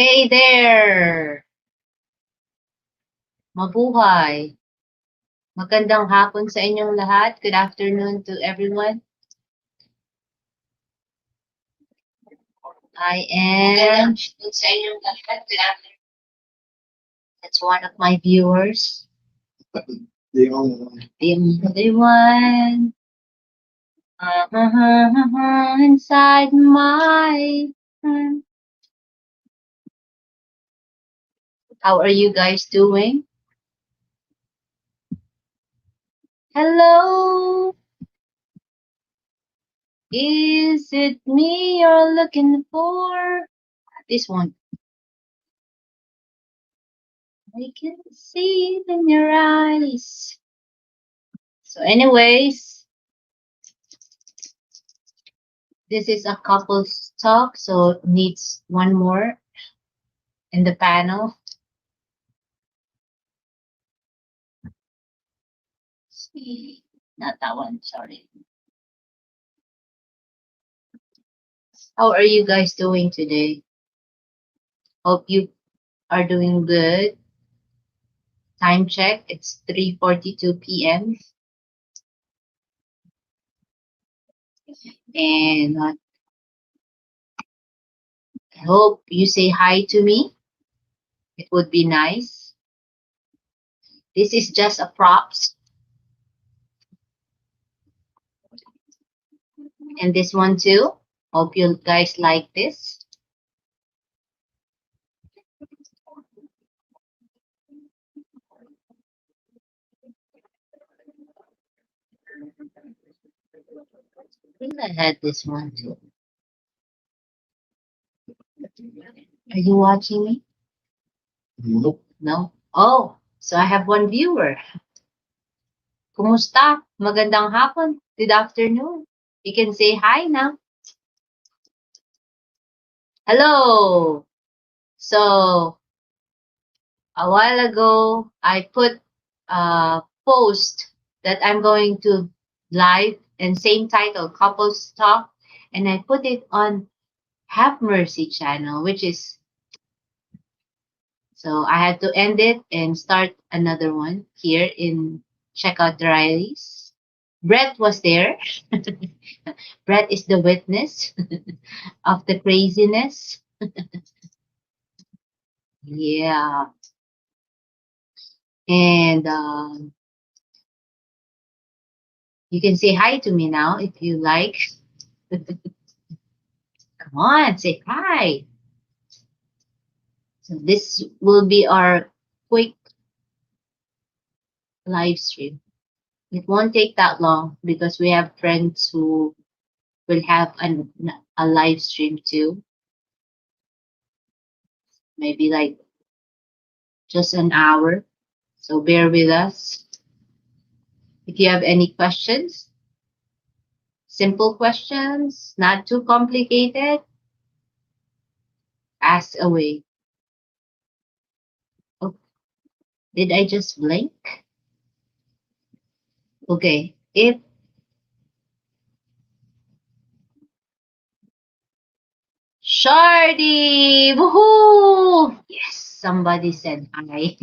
Hey there! Mabuhay! Magandang hapon sa inyong lahat. Good afternoon to everyone. I am... sa inyong lahat. Good afternoon. That's one of my viewers. The only one. The only one. Inside my... How are you guys doing? Hello? Is it me you're looking for? This one. I can see it in your eyes. So anyways, this is a couple's talk, so it needs one more in the panel. Not that one, sorry. How are you guys doing today? Hope you are doing good. Time check, it's 3:42 p.m. And I hope you say hi to me. It would be nice. This is just a props. And this one too. Hope you guys like this. I think I had this one too. Are you watching me? Nope. No? Oh, so I have one viewer. Kumusta? Magandang hapon. Good afternoon. You can say hi now. Hello. So, a while ago, I put a post that I'm going to live and same title, Couples Talk, and I put it on Have Mercy channel, which is, so I had to end it and start another one here in CheckouttheRileys. Brett was there. Brett is the witness of the craziness. Yeah. And you can say hi to me now if you like. Come on, say hi. So this will be our quick live stream. It won't take that long because we have friends who will have a live stream too. Maybe like just an hour. So bear with us. If you have any questions, simple questions, not too complicated, ask away. Oh, did I just blink? Okay, if Shardy, woohoo! Yes, somebody said hi.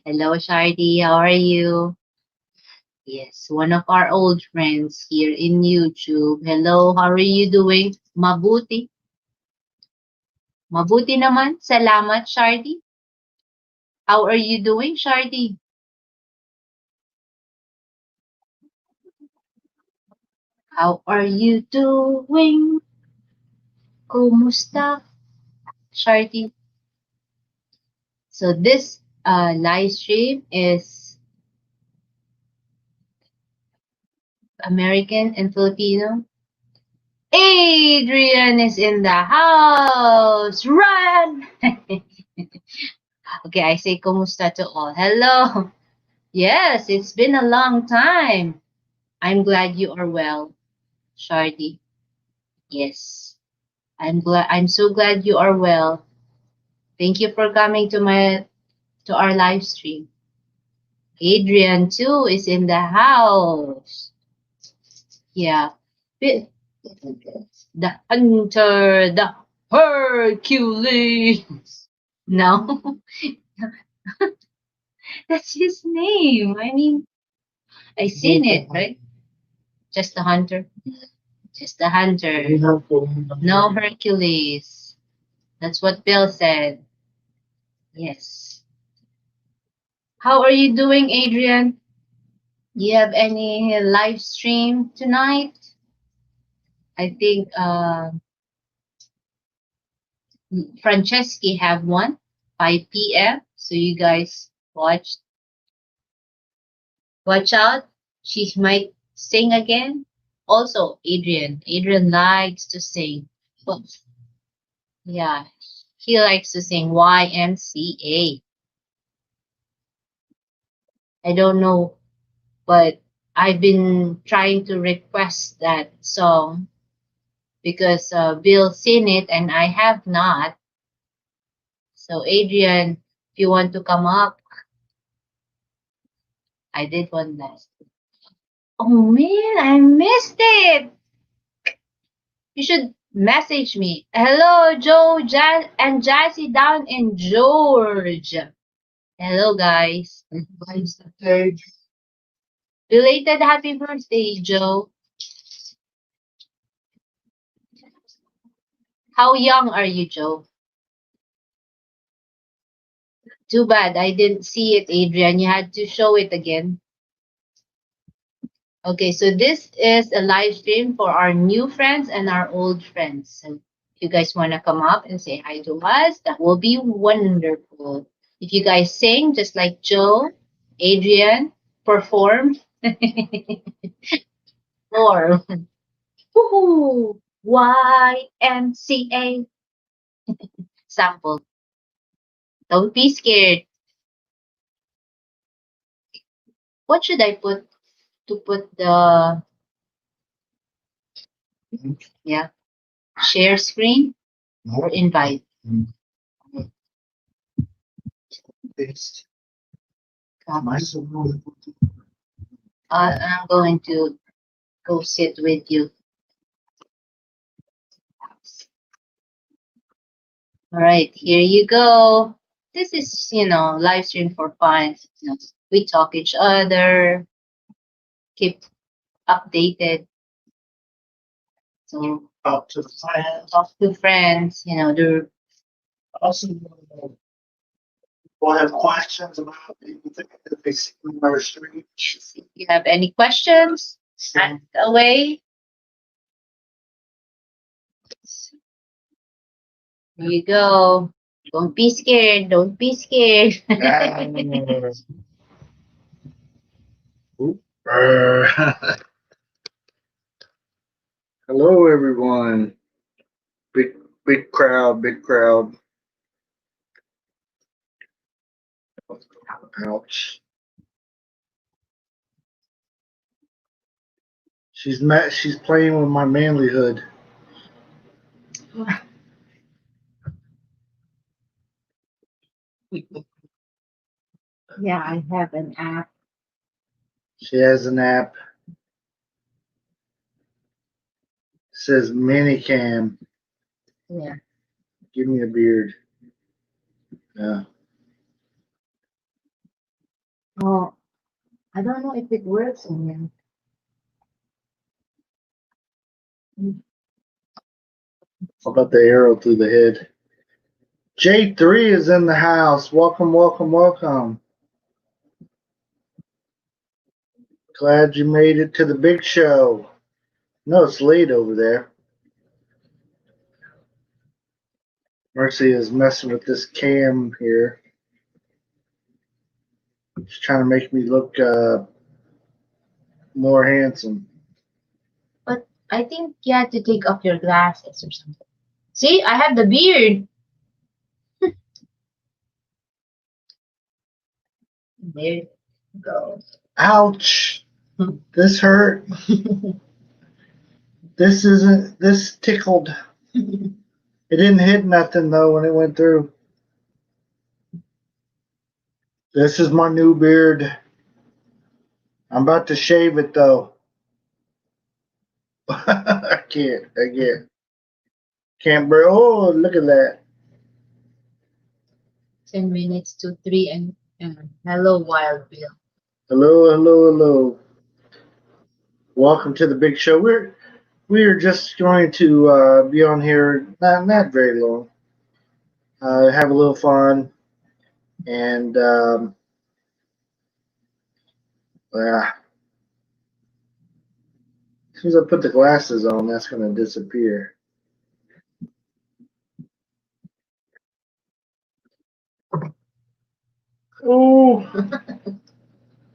Hello, Shardy, how are you? Yes, one of our old friends here in YouTube. Hello, how are you doing? Mabuti. Mabuti naman. Salamat, Shardy. How are you doing, Shardy? How are you doing? Kumusta, Shardy? So this live stream is American and Filipino. Adrian is in the house. Run! Okay, I say kumusta to all. Hello. Yes, it's been a long time. I'm glad you are well, Shardy. Yes. I'm so glad you are well. Thank you for coming to our live stream. Adrian too is in the house. Yeah. The hunter, the Hercules. No, that's his name. I mean, I seen it, right? Just a hunter. Just a hunter. No Hercules. That's what Bill said. Yes. How are you doing, Adrian? Do you have any live stream tonight? I think Franceschi have one, 5 p.m. So you guys watch out. She might sing again. Also, Adrian. Adrian likes to sing. But yeah, he likes to sing YMCA. I don't know, but I've been trying to request that song because Bill seen it and I have not. So Adrian, if you want to come up, I did one last. Oh man, I missed it. You should message me. Hello, Joe, Jazz, and Jazzy down in Georgia. Hello, guys. Belated happy birthday, Joe. How young are you, Joe? Too bad I didn't see it, Adrian. You had to show it again. Okay, so this is a live stream for our new friends and our old friends. So if you guys want to come up and say hi to us, that will be wonderful. If you guys sing just like Joe, Adrian, perform, or woohoo, YMCA sample. Don't be scared. What should I put to put the yeah share screen or invite? I'm going to go sit with you. All right, here you go. This is, live stream for fun. We talk each other, keep updated. So talk to friends. The Also, we'll have questions about anything that they see in our street. if you have any questions, ask away. Here you go. Don't be scared. Don't be scared. Hello, everyone. Big crowd, big crowd. Ouch. She's playing with my manlyhood. Yeah, I have an app. She has an app. It says Minicam. Yeah. Give me a beard. Yeah. Oh, I don't know if it works in here. How about the arrow through the head? J3 is in the house. Welcome, welcome, welcome. Glad you made it to the big show. No, it's late over there. Mercy is messing with this cam here. She's trying to make me look more handsome. But I think you had to take off your glasses or something. See, I have the beard. There you go. Ouch! This hurt. This tickled. It didn't hit nothing though when it went through. This is my new beard. I'm about to shave it though. I can't. Can't break. Oh, look at that. 10 minutes to 3 and hello, Wild Bill. Hello, hello, hello. Welcome to the big show. We're just going to be on here not very long. Have a little fun, and yeah, as soon as I put the glasses on, that's going to disappear. Oh,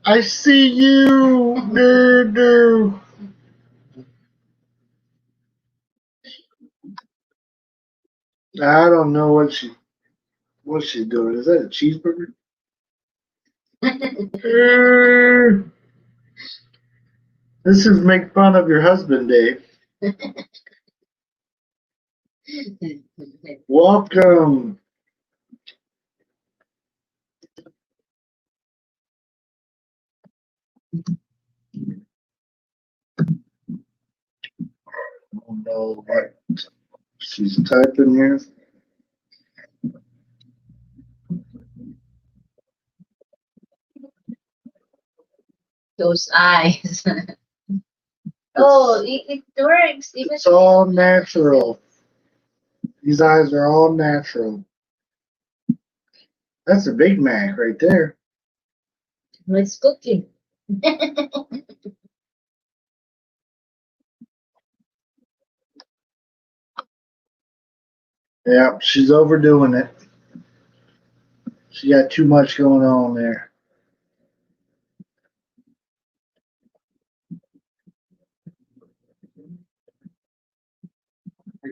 I see you. No. I don't know what she's doing. Is that a cheeseburger? This is make fun of your husband, Dave. Welcome. Oh no, what? She's typing here. Those eyes. Oh, it works. Even It's all natural. These eyes are all natural. That's a Big Mac right there. it's cooking. Yep, she's overdoing it. She got too much going on there.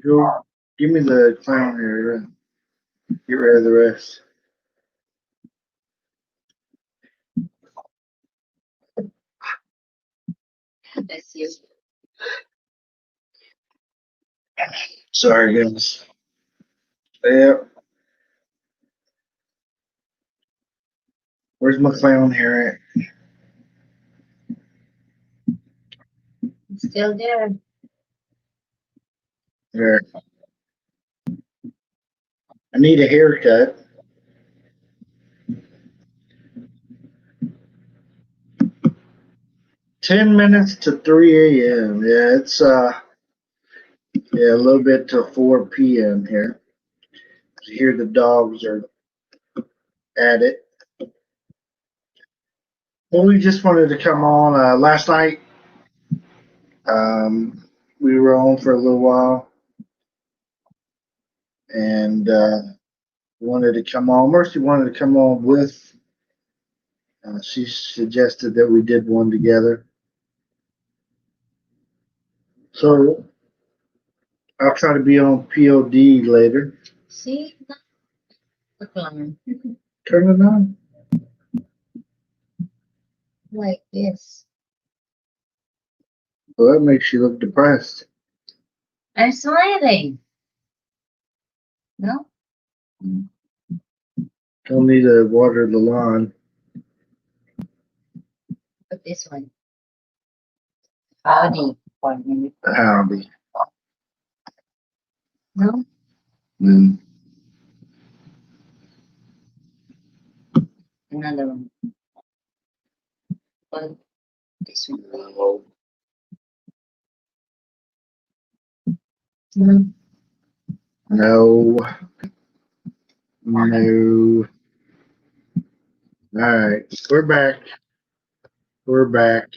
Go, give me the clown here. Get rid of the rest. That's you. Sorry, guys. Yep. Where's my clown hair Still there. at? There. I need a haircut. 10 minutes to 3 a.m. Yeah, it's yeah, a little bit to 4 p.m. here. Here the dogs are at it. Well, we just wanted to come on. Last night, we were on for a little while, and wanted to come on. Mercy wanted to come on with. She suggested that we did one together. So I'll try to be on POD later. See? The clown. Turn it on. Like this. Well, that makes you look depressed. I'm smiling. No? Don't need to water the lawn. But this one. Howdy. Pardon. Howdy. No? Mm. Another one. But this one. No. Mm. No. No. All right, we're back. We're back.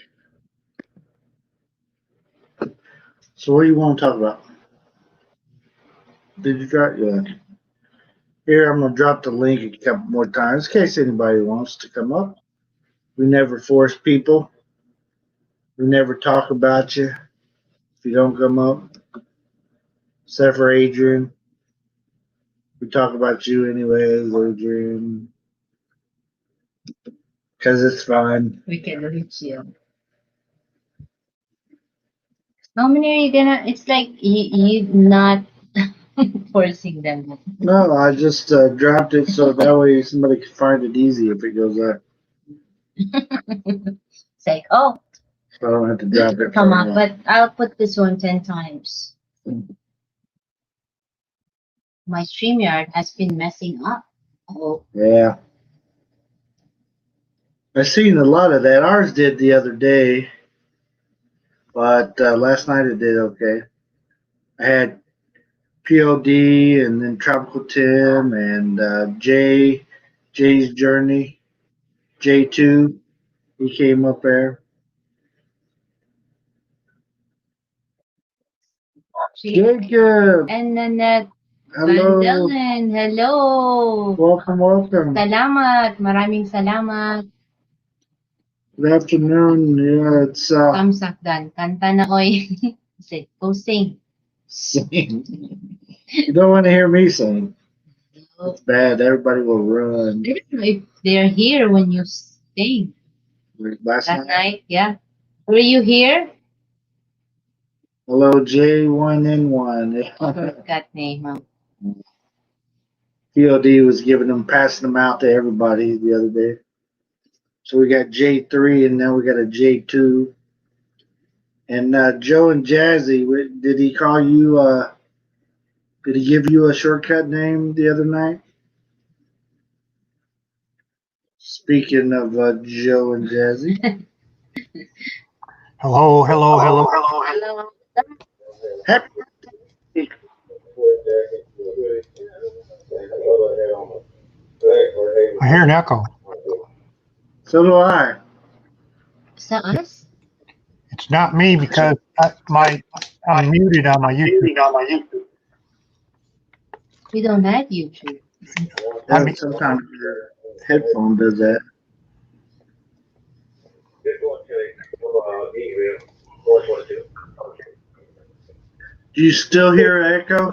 So what do you want to talk about? Did you drop? Yeah. Here, I'm gonna drop the link a couple more times in case anybody wants to come up. We never force people. We never talk about you if you don't come up. Except for Adrian. We talk about you anyways, Adrian. Because it's fun. We can reach you. How many are you gonna? It's like you not forcing them. No, I just dropped it so that way somebody can find it easy if it goes up. It's like, oh, So I don't have to drop it. come up, but I'll put this one 10 times. My StreamYard has been messing up. Oh, Yeah. I seen a lot of that. Ours did the other day, but last night it did okay. I had POD and then Tropical Tim and Jay's Journey, J2. He came up there. Jacob, and Nanette hello. Vandalen, hello. Welcome, welcome. Salamat, maraming salamat. Good afternoon. Yeah, it's Kamsakdan, kanta na oy. Say, go sing. sing. You don't want to hear me sing. Oh, It's bad. Everybody will run. I don't know if they're here when you sing. Last That night. night, yeah. Were you here? Hello, J1N1. Forgot name. POD was giving them, passing them out to everybody the other day. So we got J3 and now we got a J2. And Joe and Jazzy, did he call you? Did he give you a shortcut name the other night? Speaking of Joe and Jazzy. Hello, hello, hello. Hello. Happy I hear an echo. So do I. Is that us? It's not me because I'm muted on my YouTube. We don't have YouTube. Sometimes your headphone does that. Do you still hear an echo?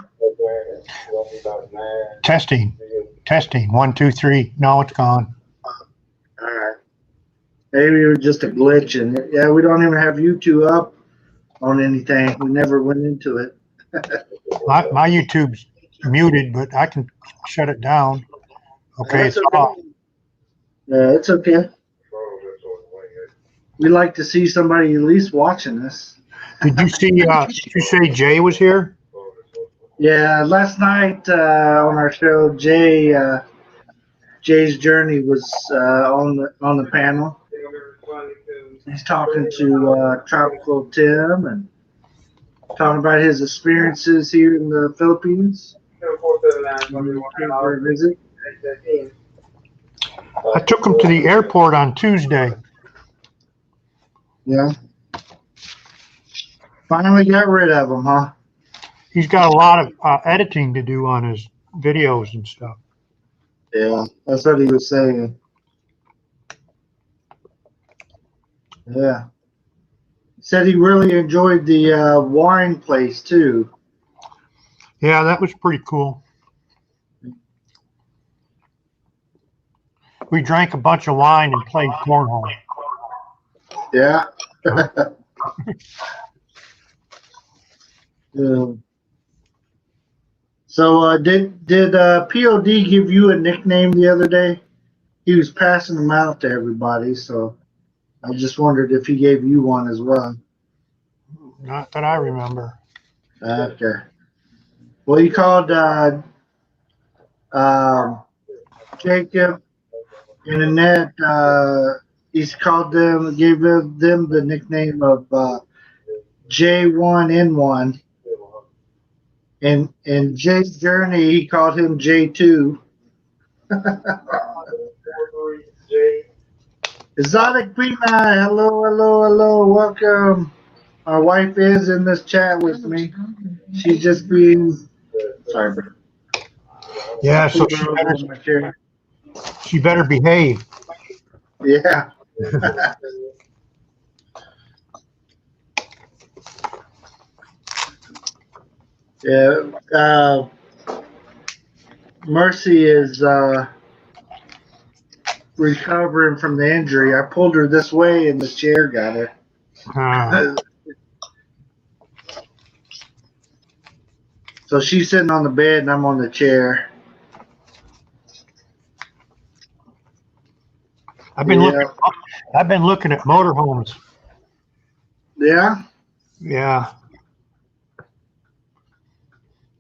Testing, testing. 1, 2, 3. No, it's gone. All right. Maybe it was just a glitch. And yeah, we don't even have YouTube up on anything. We never went into it. My YouTube's muted, but I can shut it down. Okay, That's it's okay. off. Yeah, it's okay. We like to see somebody at least watching this. Did you see? Did you say Jay was here? Yeah, last night on our show, Jay's Journey was on the panel. He's talking to Tropical Tim and talking about his experiences here in the Philippines. When he came for a visit. I took him to the airport on Tuesday. Yeah. Finally got rid of him, huh? He's got a lot of editing to do on his videos and stuff. Yeah, that's what he was saying. Yeah. Said he really enjoyed the wine place too. Yeah, that was pretty cool. We drank a bunch of wine and played cornhole. Yeah. Yeah. So did POD give you a nickname the other day? He was passing them out to everybody, so I just wondered if he gave you one as well. Not that I remember. Okay. Well, he called Jacob and Annette. He's called them, gave them the nickname of J1N1. And Jay's Journey, he called him J2. Exotic Pina, hello, hello, hello, welcome. My wife is in this chat with me. She's just being sorry. Yeah, so she better behave. Yeah. Yeah. Mercy is recovering from the injury. I pulled her this way and the chair got her. So she's sitting on the bed and I'm on the chair. I've been looking at motorhomes. Yeah. Yeah.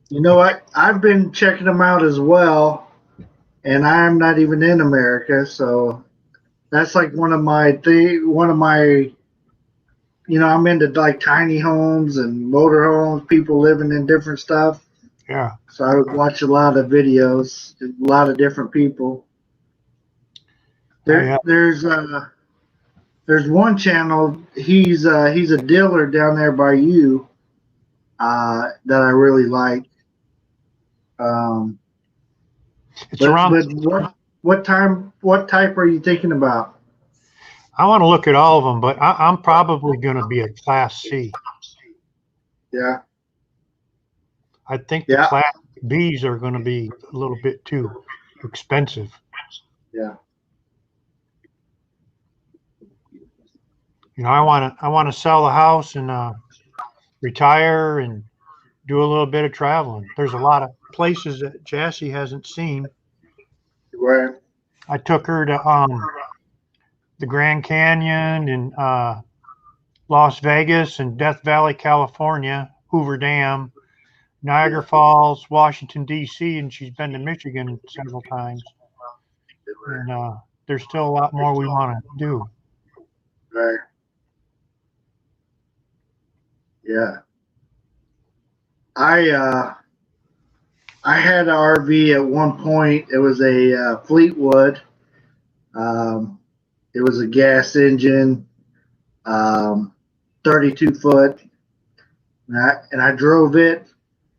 You know what? I've been checking them out as well, and I'm not even in America, so that's like one of my I'm into like tiny homes and motor homes, people living in different stuff. Yeah. So I would watch a lot of videos, a lot of different people. I, There's one channel. He's a dealer down there by you that I really like. Um, it's but around. but what type are you thinking about? I want to look at all of them, but I'm probably going to be a Class C. Yeah, I think the yeah, Class Bs are going to be a little bit too expensive. yeah. I want to sell the house and retire and do a little bit of traveling. There's a lot of places that Jassy hasn't seen. Right. I took her to the Grand Canyon and Las Vegas and Death Valley, California, Hoover Dam, Niagara Falls, Washington D.C., and she's been to Michigan several times. And there's still a lot more we want to do. Right. Yeah. I uh, I had an RV at one point. It was a Fleetwood. Um, it was a gas engine, um, 32 foot, and I drove it.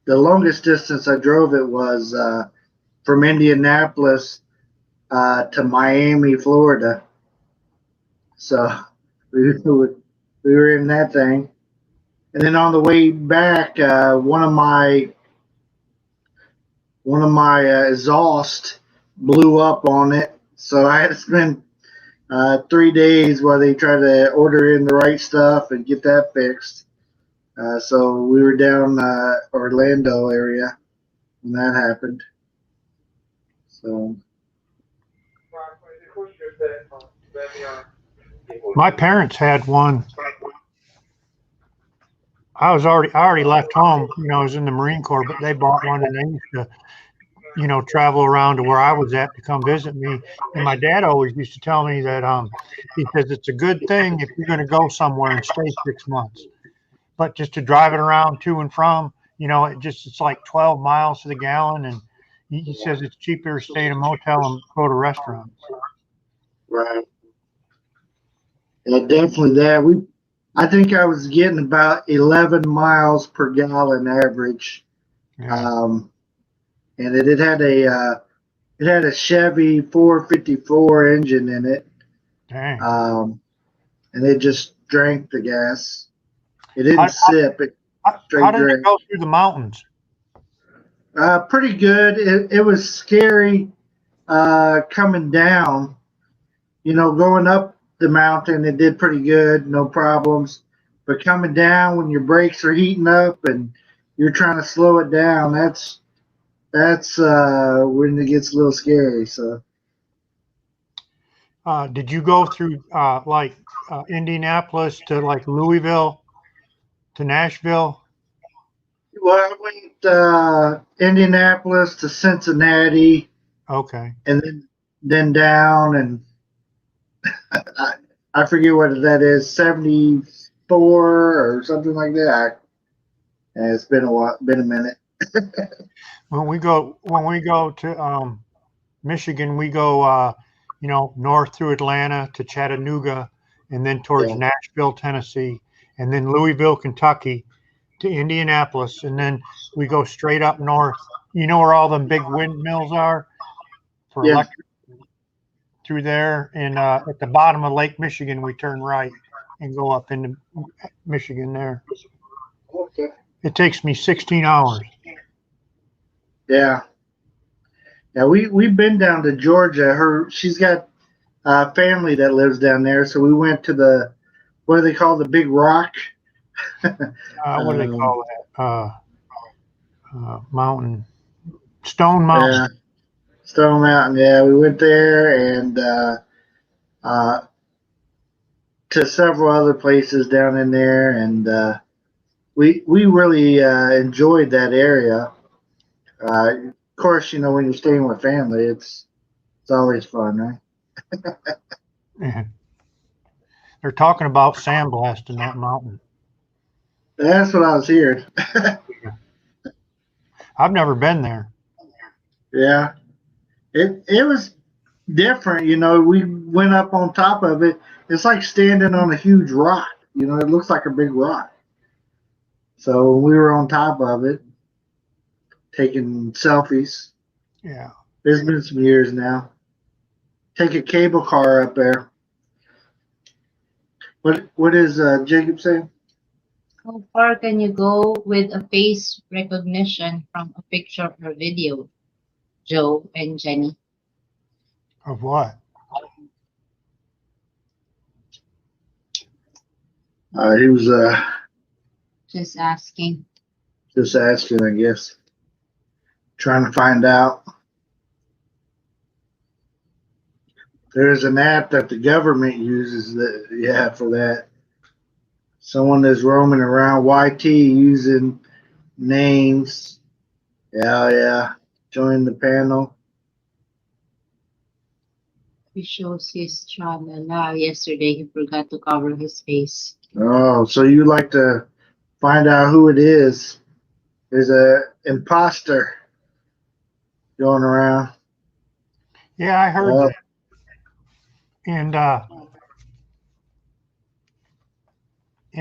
The longest distance I drove it was from Indianapolis to Miami, Florida. So we were in that thing, and then on the way back, one of my exhaust blew up on it, so I had to spend 3 days while they try to order in the right stuff and get that fixed. So we were down Orlando area when that happened. So My parents had one. I already left home. I was in the Marine Corps, but they bought one and they used to, travel around to where I was at to come visit me. And my dad always used to tell me that he says it's a good thing if you're going to go somewhere and stay 6 months, but just to drive it around to and from, it's like 12 miles to the gallon, and he says it's cheaper to stay in a motel and go to restaurants. right, yeah, definitely that. I think I was getting about 11 miles per gallon average, Yeah, um, and it had a Chevy 454 engine in it, dang. um, and it just drank the gas. It How, didn't sip; it how straight did it drank. go through the mountains? Pretty good. It was scary coming down. Going up the mountain, it did pretty good, no problems. But coming down when your brakes are heating up and you're trying to slow it down, that's when it gets a little scary. So, Did you go through Indianapolis to like Louisville to Nashville? well, I went Indianapolis to Cincinnati, Okay. and then down, and I, I forget what that is, 74 or something like that. It's been a while, been a minute. When we go to Michigan, we go north through Atlanta to Chattanooga, and then towards Yeah, Nashville, Tennessee, and then Louisville, Kentucky to Indianapolis, and then we go straight up north. You know where all them big windmills are for yeah. electric through there, and at the bottom of Lake Michigan, we turn right and go up into Michigan there. Okay. It takes me 16 hours. Yeah. Yeah, we've been down to Georgia. She's got family that lives down there, so we went to the what do they call the Big Rock? What do they um, call that? Mountain, Stone Mountain. yeah, Stone Mountain. Yeah, we went there and uh, to several other places down in there, and we really enjoyed that area. Of course, you know, when you're staying with family, it's always fun, right? They're talking about sandblasting that mountain. That's what I was hearing. I've never been there. Yeah, it was different. You know, we went up on top of it. It's like standing on a huge rock. You know, it looks like a big rock. So we were on top of it, taking selfies. Yeah. It's been some years now. Take a cable car up there. What is Jacob saying? How far can you go with a face recognition from a picture or video, Joe and Jenny? Of what? He was Just asking. just asking, I guess, trying to find out. There's an app that the government uses that, yeah, for that. Someone that's roaming around YT using names. Yeah, yeah. Join the panel. He shows his channel. Now, yesterday he forgot to cover his face. Oh, so you like to find out who it is? There's a imposter going around. Yeah, I heard that. And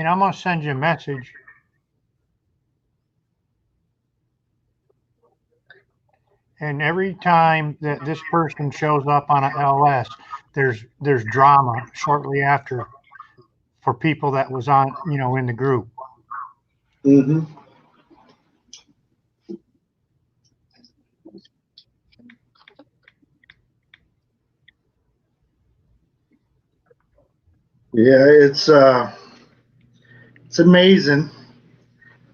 I'm gonna send you a message. And every time that this person shows up on a LS, there's drama shortly after for people that was on, you know, in the group. Mm-hmm. Yeah, it's amazing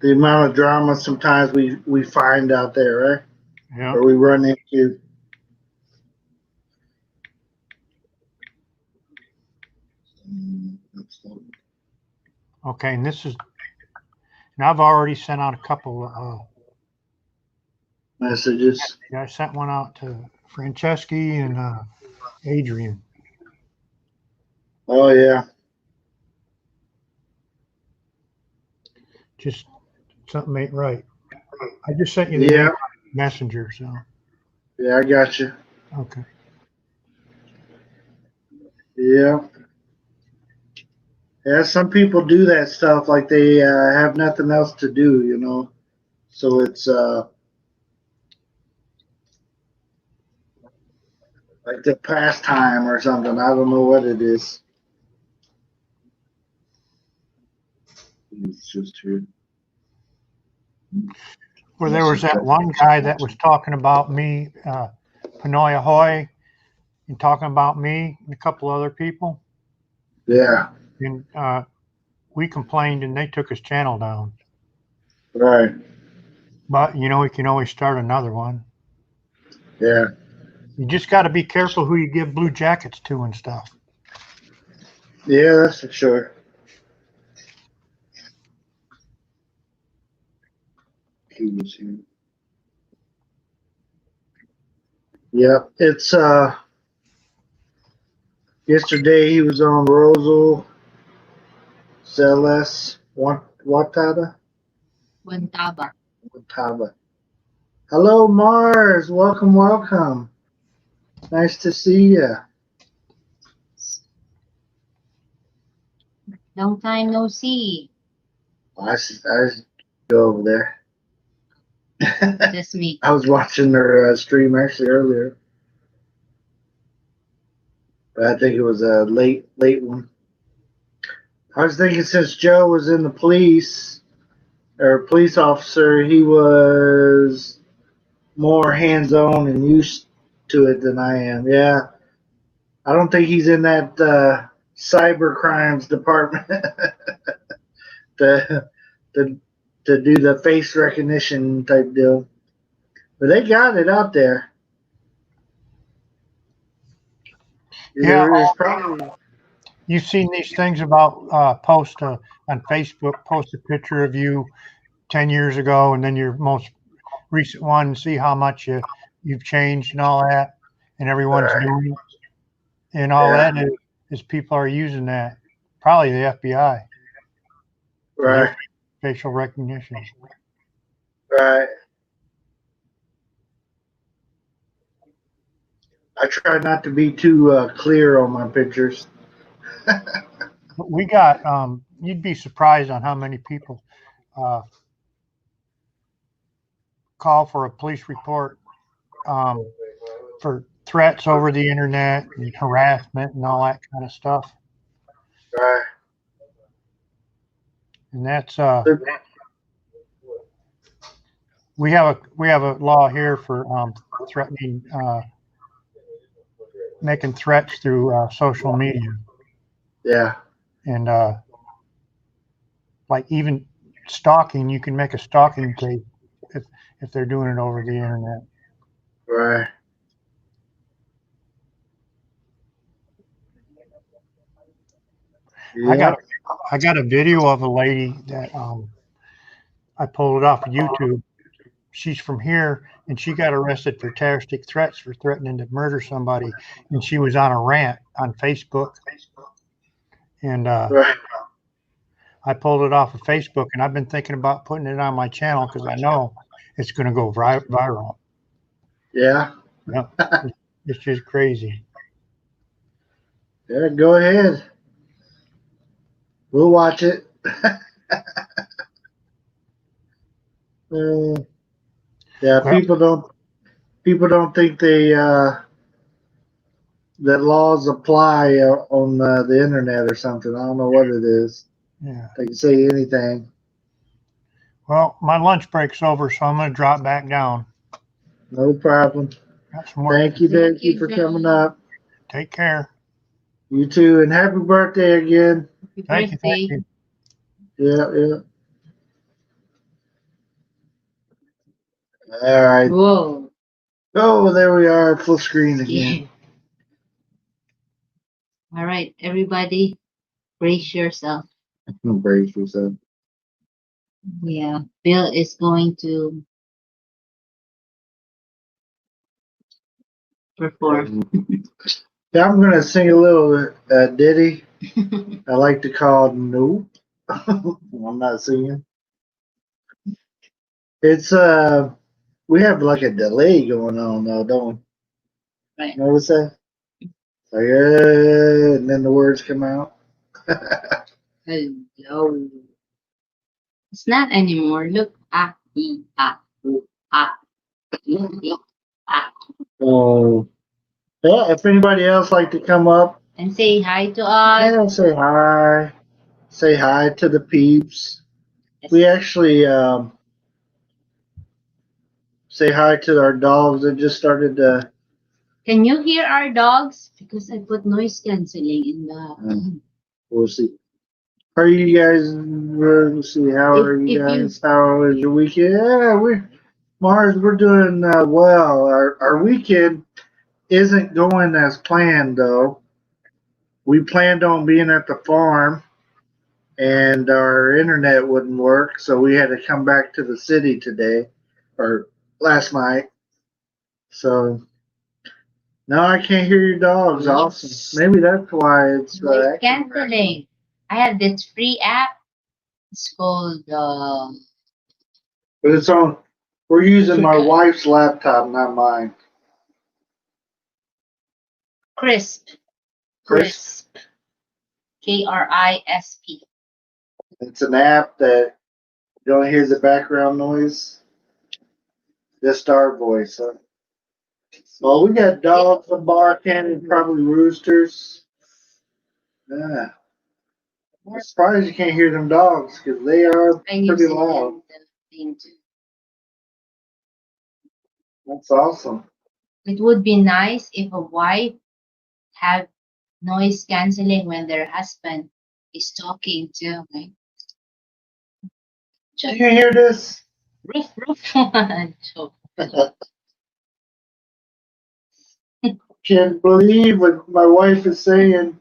the amount of drama sometimes we find out there, right? Yeah. Or we run into. Okay, and I've already sent out a couple. Messages. I sent one out to Franceschi and Adrian. Oh yeah. Just something ain't right. I just sent you the Yeah. messenger, so Yeah, I got you. okay. Yeah. Yeah, some people do that stuff like they have nothing else to do, you know. So it's like the pastime or something. I don't know what it is. It's just here. Well, there was that one guy that was talking about me, Panoy Ahoy, and talking about me and a couple other people. Yeah. And we complained and they took his channel down. Right. But, you know, we can always start another one. Yeah. You just got to be careful who you give blue jackets to and stuff. Yeah, that's for sure. He was here. Yep. It's yesterday he was on Rosal Celes Wataba. Wataba. Hello Mars. Welcome, welcome. Nice to see you. Long time no see. I go over there. This week. I was watching their stream actually earlier, but I think it was a late one. I was thinking since Joe was in the police or police officer, he was more hands-on and used to it than I am. Yeah, I don't think he's in that cyber crimes department to, to to do the face recognition type deal. But they got it out there. Yeah. There's probably. You've seen these things about post on Facebook, post a picture of you 10 years ago, and then your most recent one and see how much you've changed and all that, and everyone's Right. doing it. And all Yeah. that is people are using that. Probably the FBI for Right. their facial recognition. Right. I try not to be too clear on my pictures. But we got you'd be surprised on how many people call for a police report for threats over the internet and harassment and all that kind of stuff. Right. And that's we have a law here for threatening making threats through social media. Yeah. And like even stalking, you can make a stalking case if they're doing it over the internet. Right. Yeah. I got a video of a lady that I pulled it off of YouTube. She's from here, and she got arrested for terroristic threats for threatening to murder somebody, and she was on a rant on Facebook. And Right. I pulled it off of Facebook, and I've been thinking about putting it on my channel because I know it's going to go viral. Yeah. Yeah, it's just crazy. Yeah. Go ahead. We'll watch it. Yeah. Well, People don't think that laws apply on the internet or something. I don't know what it is. yeah. They can say anything. Well, my lunch break's over, so I'm going to drop back down. No problem. Got some work. Thank you, Becky, for coming up. Take care. You too, and happy birthday again. Thank you. Thank you. Yeah, yeah. All right. Whoa. Oh, there we are, full screen again. All right, everybody, brace yourself. Brace yourself. Yeah, Bill is going to perform. Yeah, I'm gonna sing a little ditty. I like to call Nope. I'm not singing. It's we have like a delay going on though, don't we? Right. Notice that? Like, and then the words come out. Hello. It's not anymore. Look. Ah, e, ah, oo, ah, e, ah. Oh, yeah. If anybody else like to come up, And say hi to us. yeah, say hi. Say hi to the peeps. We actually say hi to our dogs that just started to. Can you hear our dogs? Because I put noise cancelling in the. We'll see. Are you guys? Let's see. How are you guys? How was your weekend? Yeah, we're doing well. Our weekend isn't going as planned though. We planned on being at the farm, and our internet wouldn't work, so we had to come back to the city today or last night. So now I can't hear your dogs. Awesome. Maybe that's why it's Noise cancelling. I have this free app. It's called. But it's on. We're using my wife's laptop, not mine. Crisp. Crisp. KRISP. It's an app that you don't hear the background noise. Just our voice. Huh? Well, we got dogs barking and probably roosters. Yeah. I'm surprised you can't hear them dogs because they are pretty loud. That's awesome. It would be nice if a wife have noise cancelling when their husband is talking to. Right? You can hear this? Roof. Can't believe what my wife is saying.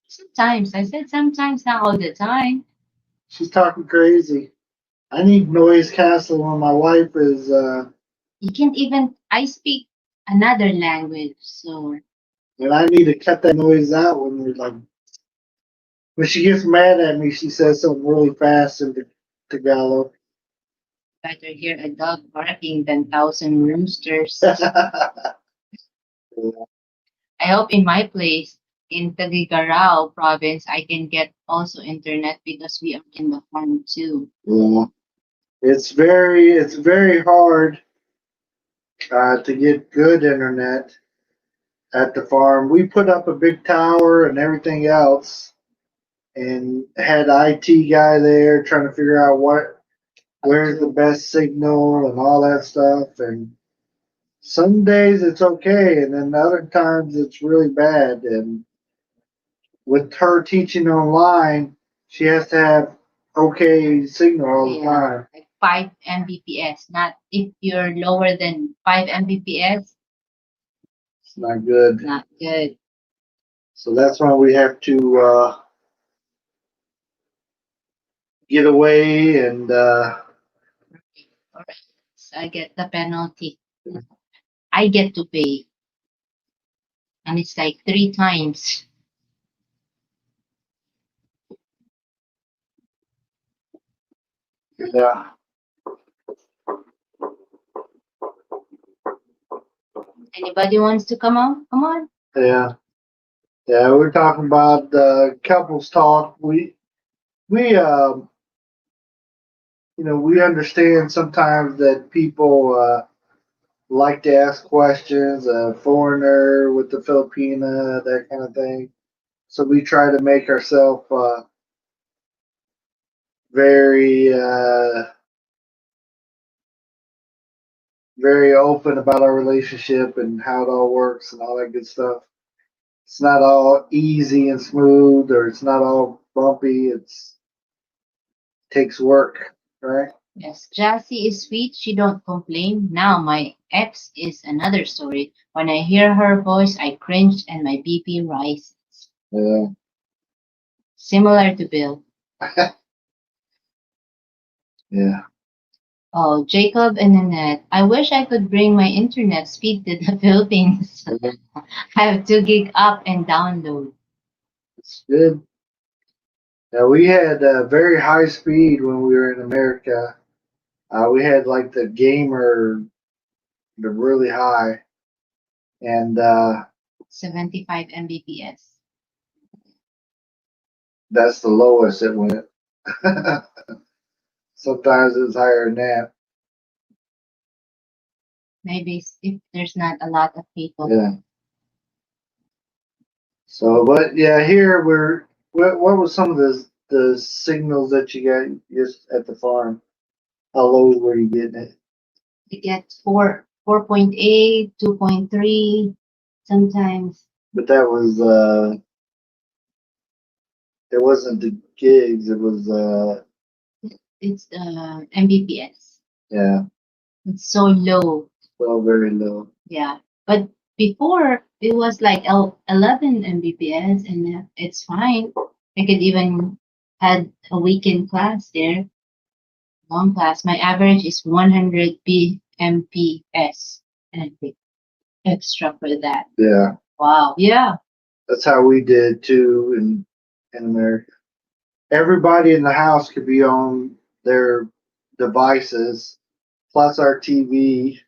Sometimes. I said sometimes, not all the time. She's talking crazy. I need noise canceling when my wife is. You can't even. I speak another language, so And I need to cut that noise out when we're like. When she gets mad at me, she says something really fast in Tagalog. better hear a dog barking than thousand roosters. I hope in my place in Tagigaraw province I can get also internet because we are in the farm too. Yeah. It's very hard to get good internet at the farm. We put up a big tower and everything else, and had IT guy there trying to figure out where's the best signal and all that stuff. And some days it's okay, and then other times it's really bad. And with her teaching online, she has to have okay signal all the time. Like 5 Mbps. Not if you're lower than 5 Mbps, It's not good. not good. So that's why we have to get away and Alright. So I get the penalty. I get to pay. And it's like 3 times. yeah. Anybody wants to come on? Come on. Yeah. Yeah, we're talking about couples talk. We we understand sometimes that people like to ask questions, a foreigner with the Filipina, that kind of thing. So we try to make ourselves very very open about our relationship and how it all works and all that good stuff. It's not all easy and smooth, or it's not all bumpy. Takes work, right? Yes, Jassy is sweet. She don't complain. Now my ex is another story. When I hear her voice, I cringe and my BP rises. Yeah. Similar to Bill. Yeah. Oh, Jacob and Annette. I wish I could bring my internet speed to the Philippines. I have 2 gig up and download. It's good. Yeah, we had very high speed when we were in America. We had like the gamer, the really high, and 75 Mbps. that's the lowest it went. Sometimes it's higher than that. Maybe if there's not a lot of people. Yeah. So, but yeah, here we're. What was some of the signals that you got just at the farm? How low were you getting it? You get 4.8, 2.3 sometimes. But that was it wasn't the gigs. It was It's Mbps. yeah, It's so low. well, very low. Yeah. But before it was like 11 Mbps and it's fine. I could even had a weekend class there, long class. My average is 100 Mbps and I pay extra for that. Yeah, Wow. Yeah. that's how we did too in America. Everybody in the house could be on their devices, plus our TV,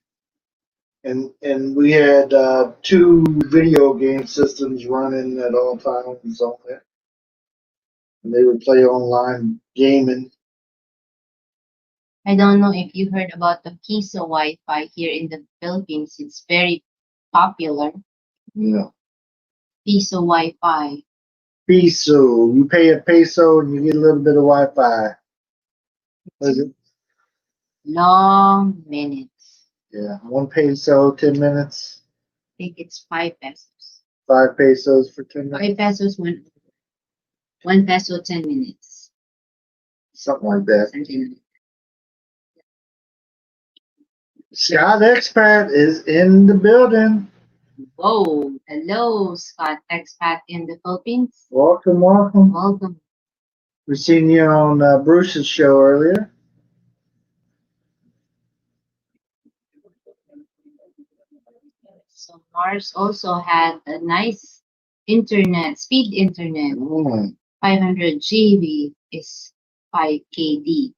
and we had two video game systems running at all times on it, and they would play online gaming. I don't know if you heard about the Piso Wi-Fi here in the Philippines. It's very popular. Yeah, Piso Wi-Fi. peso. You pay a peso and you get a little bit of Wi-Fi. Was it? Long minutes. Yeah, 1 peso, 10 minutes. I think it's 5 pesos. 5 pesos for 10 minutes. 5 pesos, 1 peso, 10 minutes. Something like that. Something like Scott Expat is in the building. that. Whoa. Hello, Scott Expat in the Philippines. Welcome, welcome. Welcome. We seen you on Bruce's show earlier. So Mars also had a nice internet, speed internet. Mm, 500 GB is 5 KD.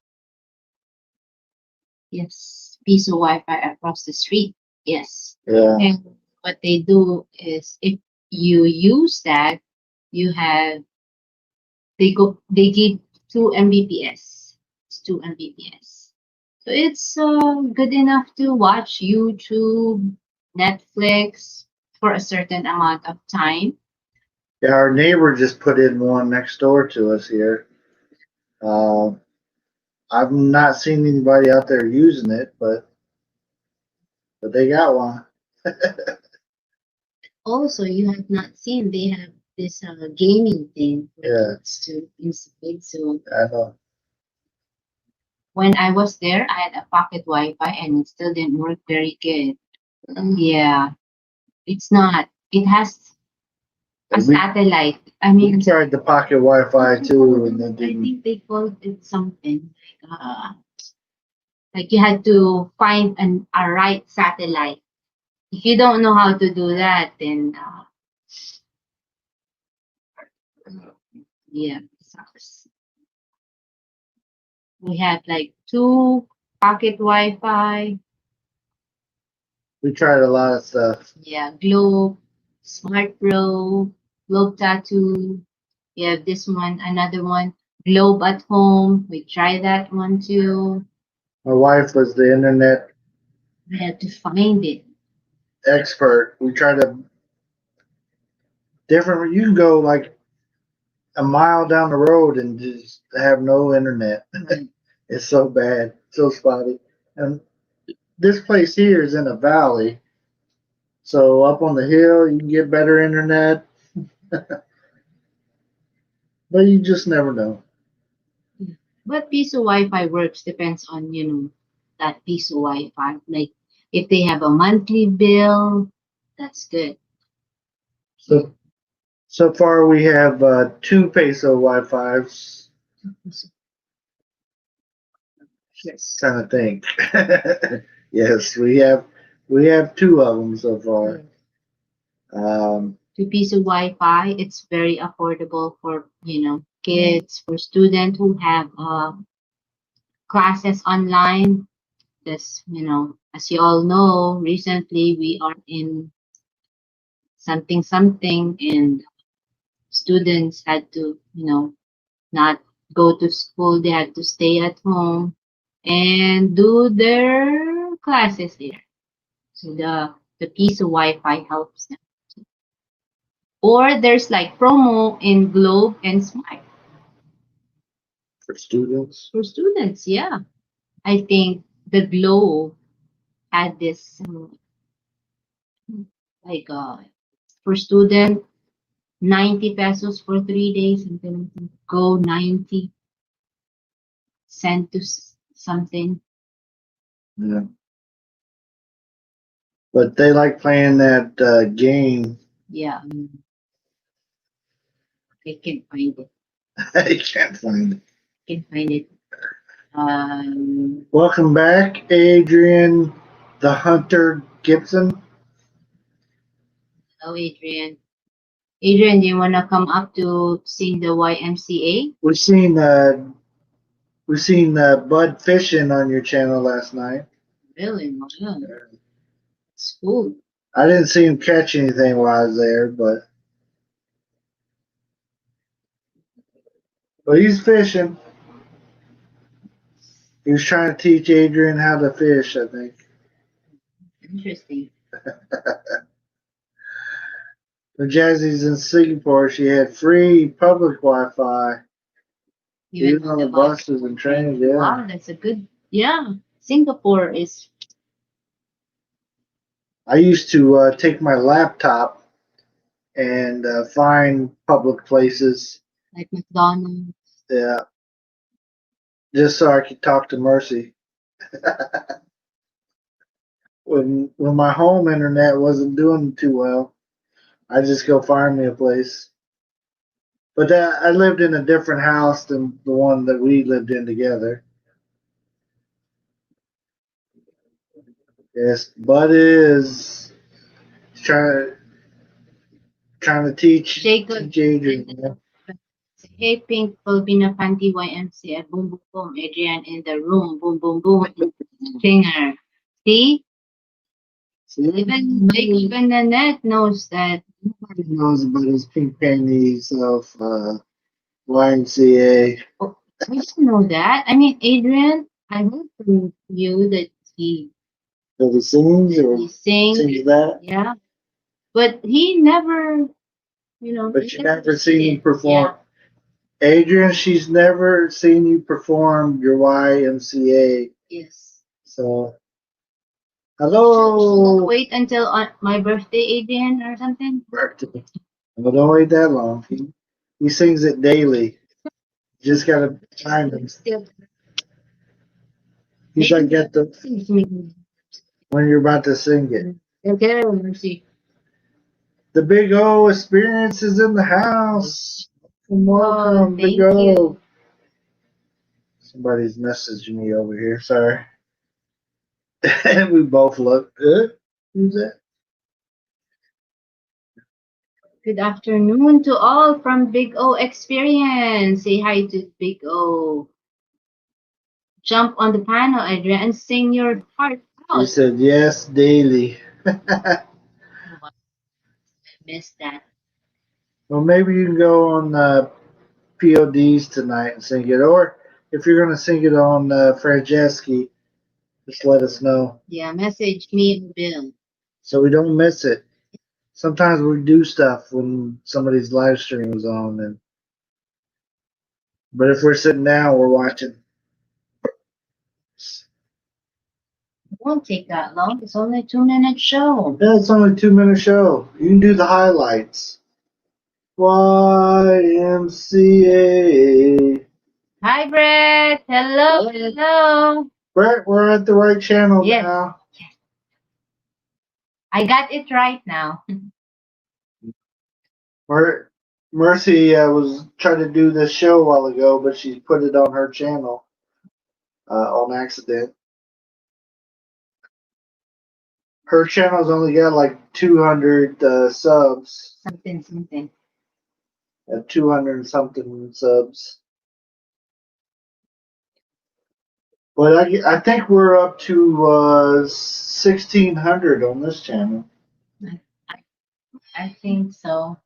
Yes, piece of Wi-Fi across the street. Yes. yeah. And what they do is if you use that, you have they give 2 Mbps. It's 2 Mbps. So it's good enough to watch YouTube, Netflix for a certain amount of time. Yeah, our neighbor just put in one next door to us here. Uh, I've not seen anybody out there using it, but they got one. Also, you have not seen they have this gaming thing for Yeah, kids to inside. So I know. when I was there, I had a pocket Wi-Fi and it still didn't work very good. Yeah, it's not. It has a We satellite. I we mean, tried the pocket Wi-Fi too, and it I didn't. think they called it something like you had to find a right satellite. If you don't know how to do that, then yeah, it sucks. We had like two pocket Wi-Fi. We tried a lot of stuff. Yeah, Globe, Smart Pro, Globe Tattoo. We have this one, another one, Globe at Home. We tried that one too. My wife was the internet We had to find it. expert. We tried a different. You can go like a mile down the road and just have no internet. Right. It's so bad, so spotty. And this place here is in a valley, so up on the hill you can get better internet, but you just never know. What piece of Wi-Fi works depends on, that piece of Wi-Fi. Like if they have a monthly bill, that's good. So so far we have two peso Wi-Fi's, Yes. kind of think. Yes, we have two of them so far. Two piece of Wi-Fi, it's very affordable for, kids, for students who have classes online. This, as you all know, recently we are in something something and students had to, not go to school. They had to stay at home and do their classes there. So the piece of Wi-Fi helps them. Or there's like promo in Globe and Smart For students. for students. Yeah, I think the Globe had this like for student 90 pesos for 3 days and then go 90 cent to something. Yeah. But they like playing that game. Yeah, I can find it. I can't find it. Can find it. Welcome back, Adrian the Hunter Gibson. Hello, Adrian. Adrian, do you want to come up to sing the YMCA? We seen Bud fishing on your channel last night. Really? Wow. It's cool. I didn't see him catch anything while I was there, but he's fishing. He was trying to teach Adrian how to fish, I think. Interesting. When Jazzy's in Singapore, she had free public Wi-Fi, even on the buses and trains. Yeah. Wow, that's a good. Yeah, Singapore is. I used to take my laptop and find public places. Like McDonald's. Yeah, just so I could talk to Mercy. when my home internet wasn't doing too well, I just go find me a place. But I lived in a different house than the one that we lived in together. Yes, Bud is trying to teach Jacob. Adrian. Yeah. Hey, Pink, Filipina, Panty, YMC, at Boom Boom Boom, Adrian in the room, Boom Boom Boom, Singer. See? Even Jacob and Nanette knows that. Nobody knows about his pink panties of YMCA. Oh, I didn't know that. I mean, Adrian, I heard from you that he Sings or sings that. Yeah, but he never, But he you never seen him did. perform. Yeah. Adrian, she's never seen you perform your YMCA. Yes. So, hello. Wait until my birthday, Adrian, or something. Birthday. Well, don't wait that long. He sings it daily. Just gotta time him. Still, He's like at the when you're about to sing it. okay, mercy. The Big O experience is in the house. Welcome, Big O. You. Somebody's messaging me over here. Sorry. We both look. Who's that? Good afternoon to all from Big O Experience. Say hi to Big O. Jump on the panel, Adrian, and sing your heart out. He said yes daily. I missed that. Well, maybe you can go on PODs tonight and sing it. Or if you're going to sing it on Franceschi, just let us know. Yeah, message me and Bill. So we don't miss it. Sometimes we do stuff when somebody's live stream is on. But if we're sitting down, we're watching. It won't take that long. It's only a 2-minute show. Yeah, it's only a 2-minute show. You can do the highlights. YMCA. Hi, Brett. Hello. Hello. Brett, we're at the right channel now. Yes. I got it right now. Mercy was trying to do this show a while ago, but she put it on her channel on accident. Her channel's only got like 200 subs. Something. 200 and something subs. But I think we're up to 1,600 on this channel. I think so.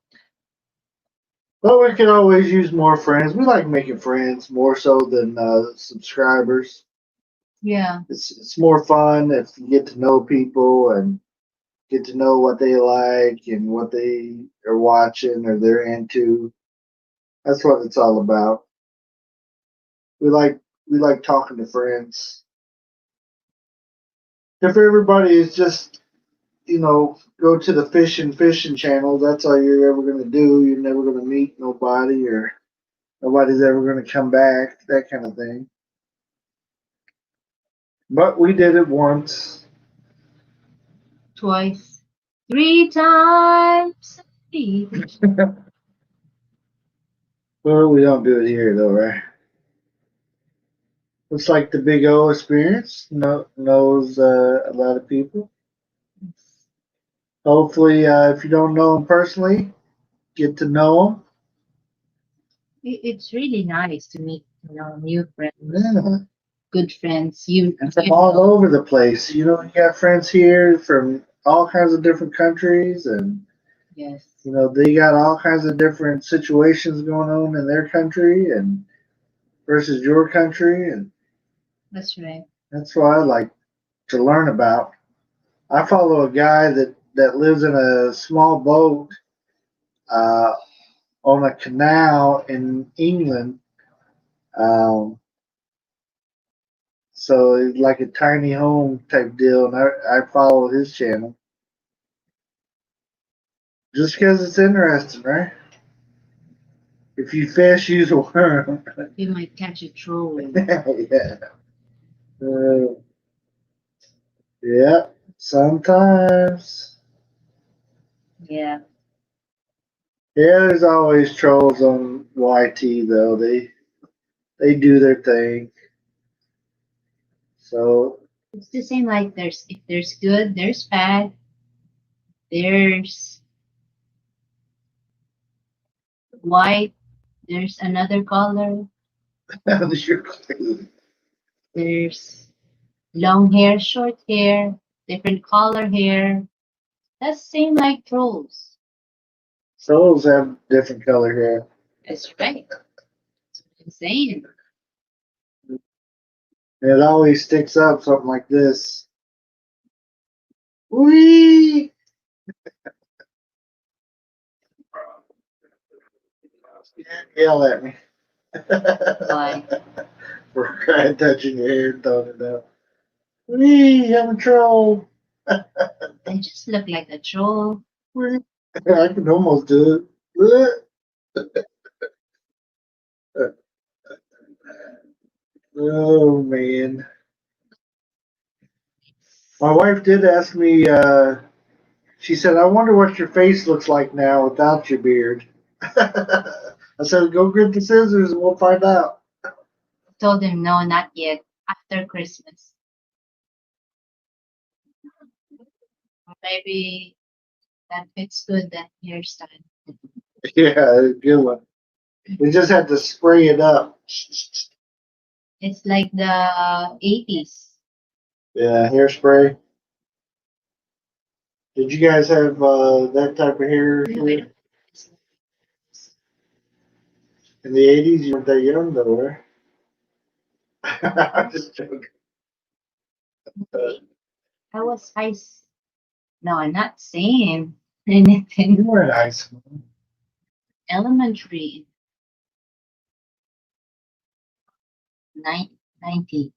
But we could always use more friends. We like making friends more so than subscribers. Yeah. It's more fun if you get to know people and get to know what they like and what they are watching or they're into. That's what it's all about. We like talking to friends. If everybody is just go to the fishing channel, that's all you're ever gonna do. You're never gonna meet nobody or nobody's ever gonna come back, that kind of thing. But we did it once. Twice. 3 times. Well, we don't do it here though, right? Looks like the Big O experience knows a lot of people. Hopefully, if you don't know them personally, get to know them. It's really nice to meet, new friends. Yeah. Good friends. From all over the place. You got friends here from all kinds of different countries, and Yes. they got all kinds of different situations going on in their country and versus your country, and That's right. that's what I like to learn about. I follow a guy that lives in a small boat uh, on a canal in England. So it's like a tiny home type deal, and I follow his channel just because it's interesting, right? If you fish, use a worm. You might catch a troll. Yeah. Yeah. Sometimes. Yeah. Yeah, there's always trolls on YT though. They do their thing. So It's the same like if there's good, there's bad. There's white. There's another color. There's long hair, short hair, different color hair. That's same like trolls. Souls have different color hair. That's right. That's what I'm saying. And it always sticks up something like this. Whee! Yell at me. Why? For crying, touching your hair and throwing it out. Whee! I'm a troll. They just look like a troll. Whee! I can almost do it. Oh man. My wife did ask me, she said, I wonder what your face looks like now without your beard. I said, go get the scissors and we'll find out. Told him no, not yet. After Christmas. Maybe that fits good, that hairstyle. Yeah, good one. We just had to spray it up. It's like the 80s. Yeah, hairspray. Did you guys have that type of hair No, I don't. in the 80s? You weren't that young, though, were you? I'm just joking. I was no, I'm not saying anything. You were in high school. Elementary, 90.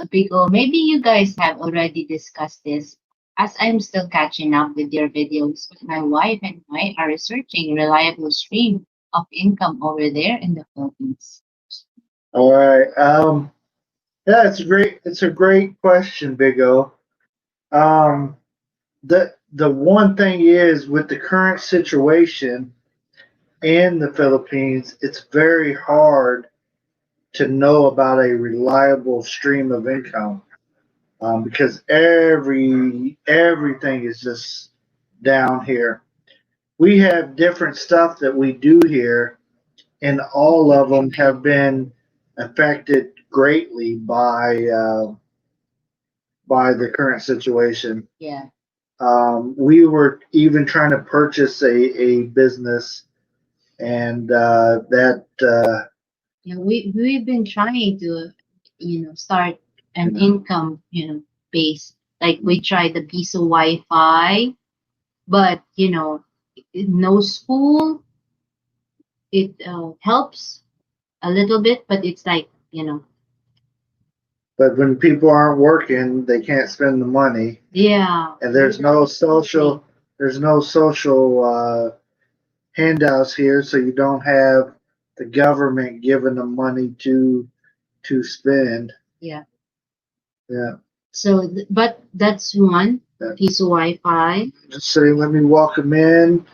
Because maybe you guys have already discussed this, as I'm still catching up with your videos. But my wife and I are researching reliable stream of income over there in the Philippines. All right. Yeah, it's a great question, Big O. Um, the one thing is with the current situation in the Philippines, it's very hard to know about a reliable stream of income because everything is just down here. We have different stuff that we do here, and all of them have been affected greatly by the current situation. Yeah. We were even trying to purchase a business, and Yeah, we've been trying to, start an income, base. Like we tried the piece of Wi-Fi, but no school. It helps a little bit, but it's like but when people aren't working, they can't spend the money, yeah. and there's no social handouts here, so you don't have the government giving them money to spend. Yeah. Yeah. So, but that's one piece of Wi-Fi. Just say, let me welcome in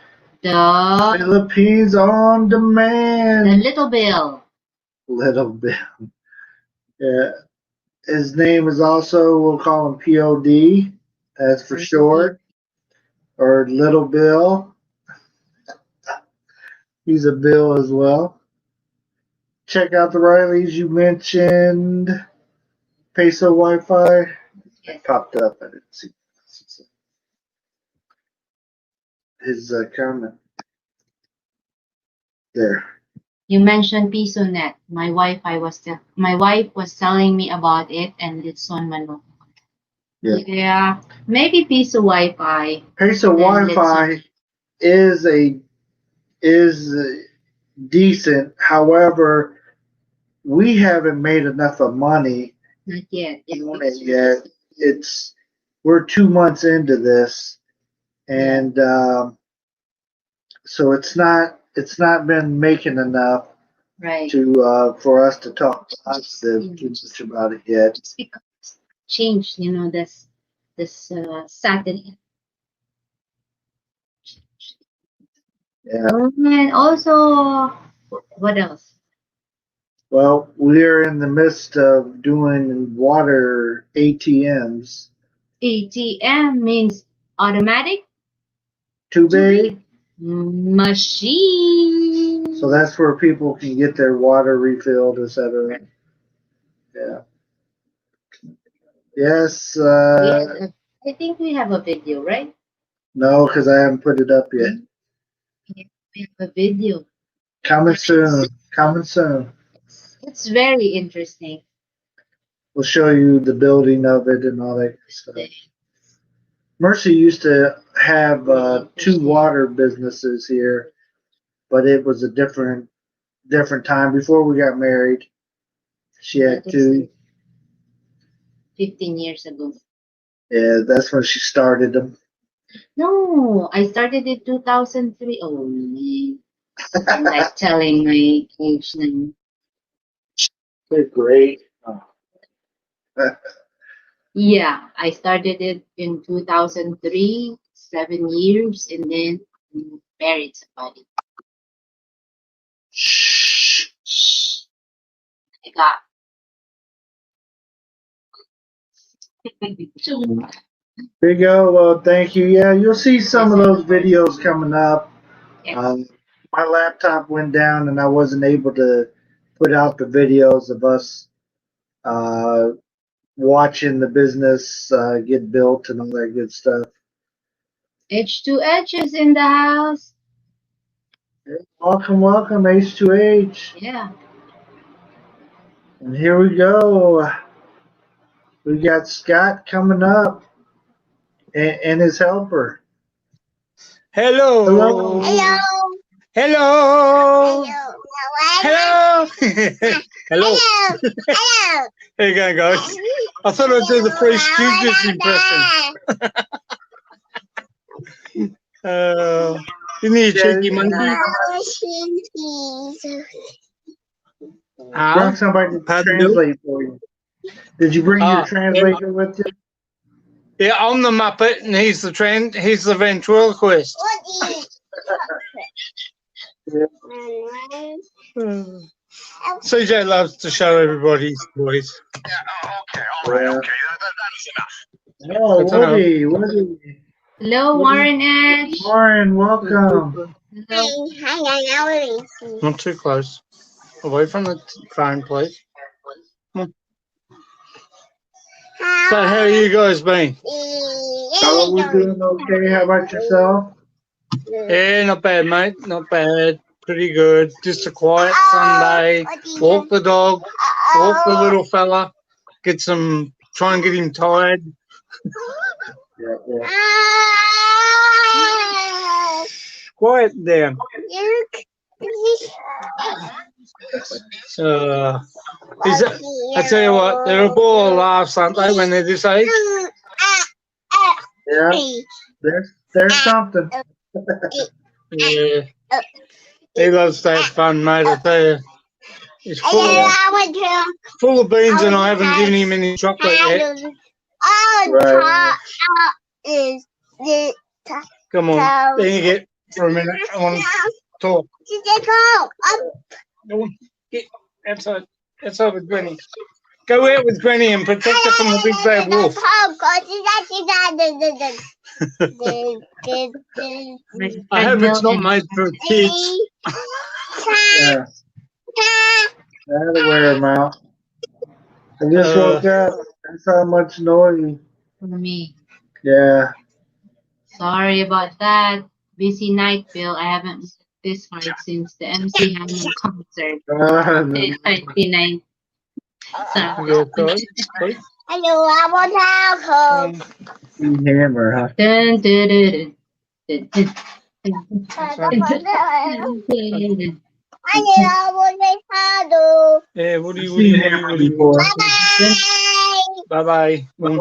The Philippines on demand. little bill. Little bit. Yeah. His name is also, we'll call him POD, as for short, or Little Bill. He's a Bill as well. Check out the Rileys. You mentioned Peso Wi-Fi. It popped up. I didn't see his comment there. You mentioned PisoNet. My wife was telling me about it, and it's on Manok. Yeah. Yeah, maybe Piso Wi-Fi. Peso Wi-Fi is decent. However, we haven't made enough of money Not yet. on it yet. We're 2 months into this, and so it's not been making enough Right. to for us to talk positive too much about it yet. It's because change, this satellite. Yeah. And also, what else? Well, we're in the midst of doing water ATMs. ATM means automatic. Too big. Machine. So that's where people can get their water refilled, etc. Yeah. Yes. I think we have a video, right? No, because I haven't put it up yet. Yeah, we have a video. Coming soon. Coming soon. It's very interesting. We'll show you the building of it and all that good stuff. Mercy used to have 2 water businesses here, but it was a different time before we got married. She had 2. 15 years ago. Yeah, that's when she started them. No, I started in 2003. Oh, man. I'm like telling my age now. They're great. Oh. Yeah, I started it in 2003, 7 years, and then married somebody. Shh. I got. There you go. Well, thank you. Yeah, you'll see some of those videos coming up. Yes. My laptop went down and I wasn't able to put out the videos of us watching the business get built and all that good stuff. H2H is in the house. Welcome, welcome, H2H. Yeah. And here we go. We got Scott coming up and his helper. Hello. Hello. Hello. Hello. Hello. Hello. Hello. There you go, guys. I thought I'd do the Free Stooges impression. Isn't he a cheeky monkey? Brought somebody to translate for you. Did you bring your translator with you? Yeah, I'm the Muppet, and he's the ventriloquist. CJ loves to show everybody his toys. Yeah. Oh, Woody. Hello, Warren Edge. Warren, welcome. Hello. Not too close. Away from the phone, please. Come on. So, how are you guys been? Oh, we're doing okay. How about yourself? Yeah, not bad, mate. Not bad. Pretty good. Just a quiet Sunday. Walk the dog. Walk the little fella. Try and get him tired. Yeah. Quiet down. I tell you what, they're a ball of laughs, aren't they, when they're this age? Yeah. There's something. Yeah. He loves to have fun, mate, I tell you. He's full of beans and I haven't given him any chocolate yet. Right. Come on, then you get for a minute. I want to talk. Go on, get outside with Granny. Go out with Granny and protect her from the big bad wolf. I hope it's not made for kids. Yeah. I had to wear them out. I just woke up. That's how much noise. For me. Yeah. Sorry about that. Busy night, Bill. I haven't moved this far since the MC Hammer concert in 1999. Sorry. Hello, I want to Hammer, huh? Dun, dun, dun, dun, dun, Yeah, Woody. Bye-bye. Bye.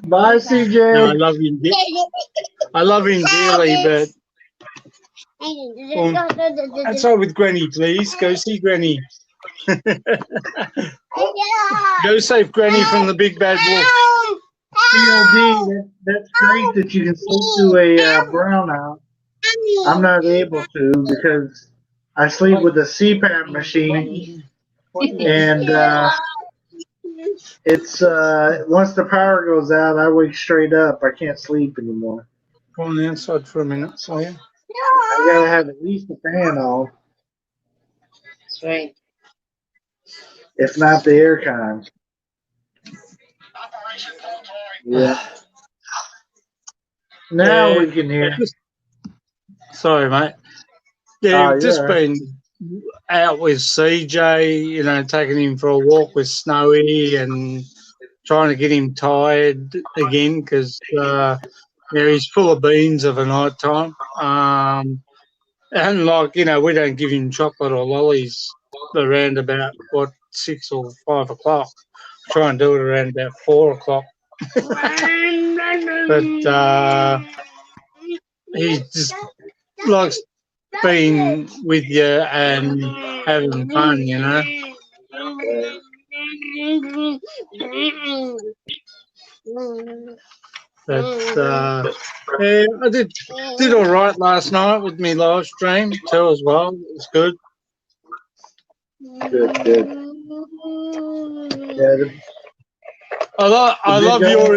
Bye, CJ. No, I love him dearly, but outside with Granny, please. Go see Granny. Go save Granny from the big bad wolf. COD, that's great that you can sleep through a brownout. I'm not able to because I sleep with a CPAP machine, and It's once the power goes out, I wake straight up. I can't sleep anymore. Go on the outside for a minute, so yeah. I gotta have at least a fan on, That's right. if not the air con. Yeah. Now we can hear. Sorry, mate. Yeah, Oh, just yeah. been out with CJ, you know, taking him for a walk with Snowy and trying to get him tired again because he's full of beans of a night time. And like, you know, we don't give him chocolate or lollies around about 6 or 5 o'clock. Try and do it around about 4 o'clock. But he just likes being with you and having fun, you know. But yeah, I did all right last night with my live stream too as well. It was good. Good. Yeah, I love your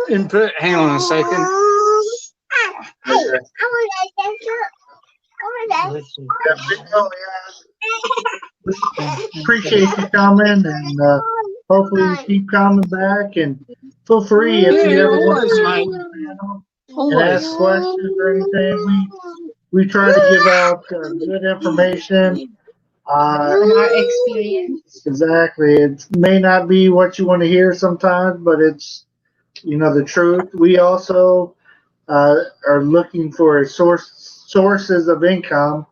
input. Hang on a second. appreciate you coming, and hopefully you keep coming back. And feel free if you ever want to ask questions or anything. We try to give out good information. From our experience. Exactly. It may not be what you want to hear sometimes, but it's the truth. We also are looking for sources of income.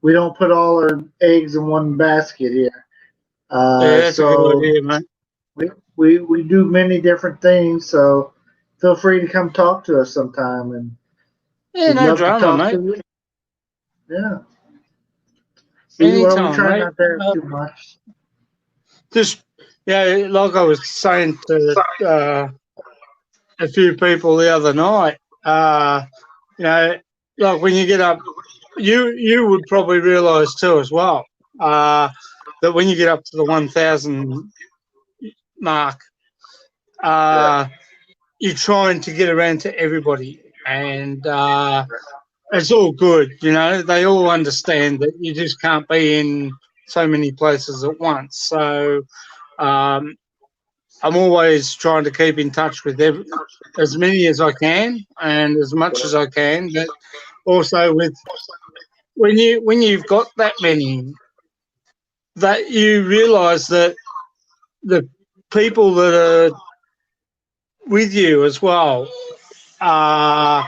We don't put all our eggs in one basket here. That's a good idea, man. We do many different things, so feel free to come talk to us sometime. And no drama, mate. Yeah. Anytime, we try mate. not to have too much. Just, like I was saying to a few people the other night, like when you get up, you would probably realise too as well that when you get up to the 1,000 mark, you're trying to get around to everybody, and it's all good, they all understand that you just can't be in so many places at once. So I'm always trying to keep in touch with as many as I can and as much as I can, but also with when you've got that many, that you realise that the people that are with you as well. I'm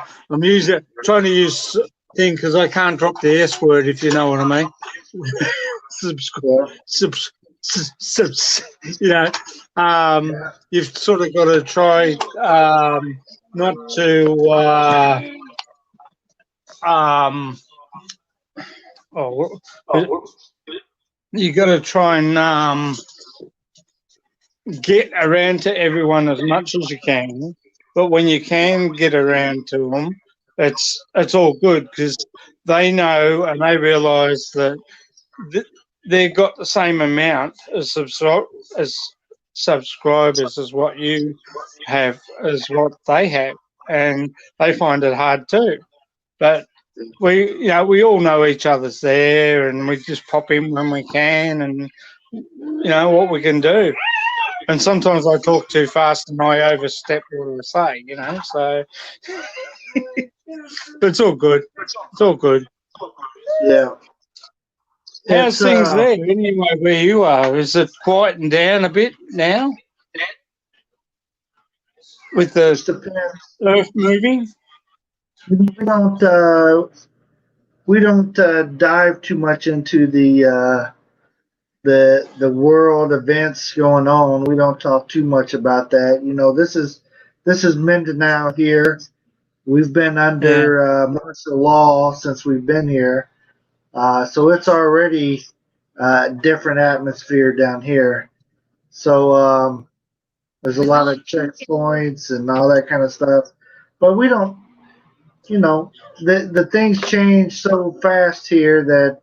trying to use thing because I can't drop the S word, if you know what I mean. You've sort of got to try not to. You got to try and get around to everyone as much as you can. But when you can get around to them, it's all good because they know and they realise that they've got the same amount as subscribers as what you have, as what they have, and they find it hard too. But we all know each other's there, and we just pop in when we can, and what we can do. And sometimes I talk too fast and I overstep what I say, so but it's all good. It's all good. Yeah. How's things there anyway where you are? Is it quieting down a bit now? With the earth moving? We don't dive too much into the world events going on. We don't talk too much about that. This is Mindanao here. We've been under martial law since we've been here, so it's already a different atmosphere down here. So there's a lot of checkpoints and all that kind of stuff, but we don't. The things change so fast here that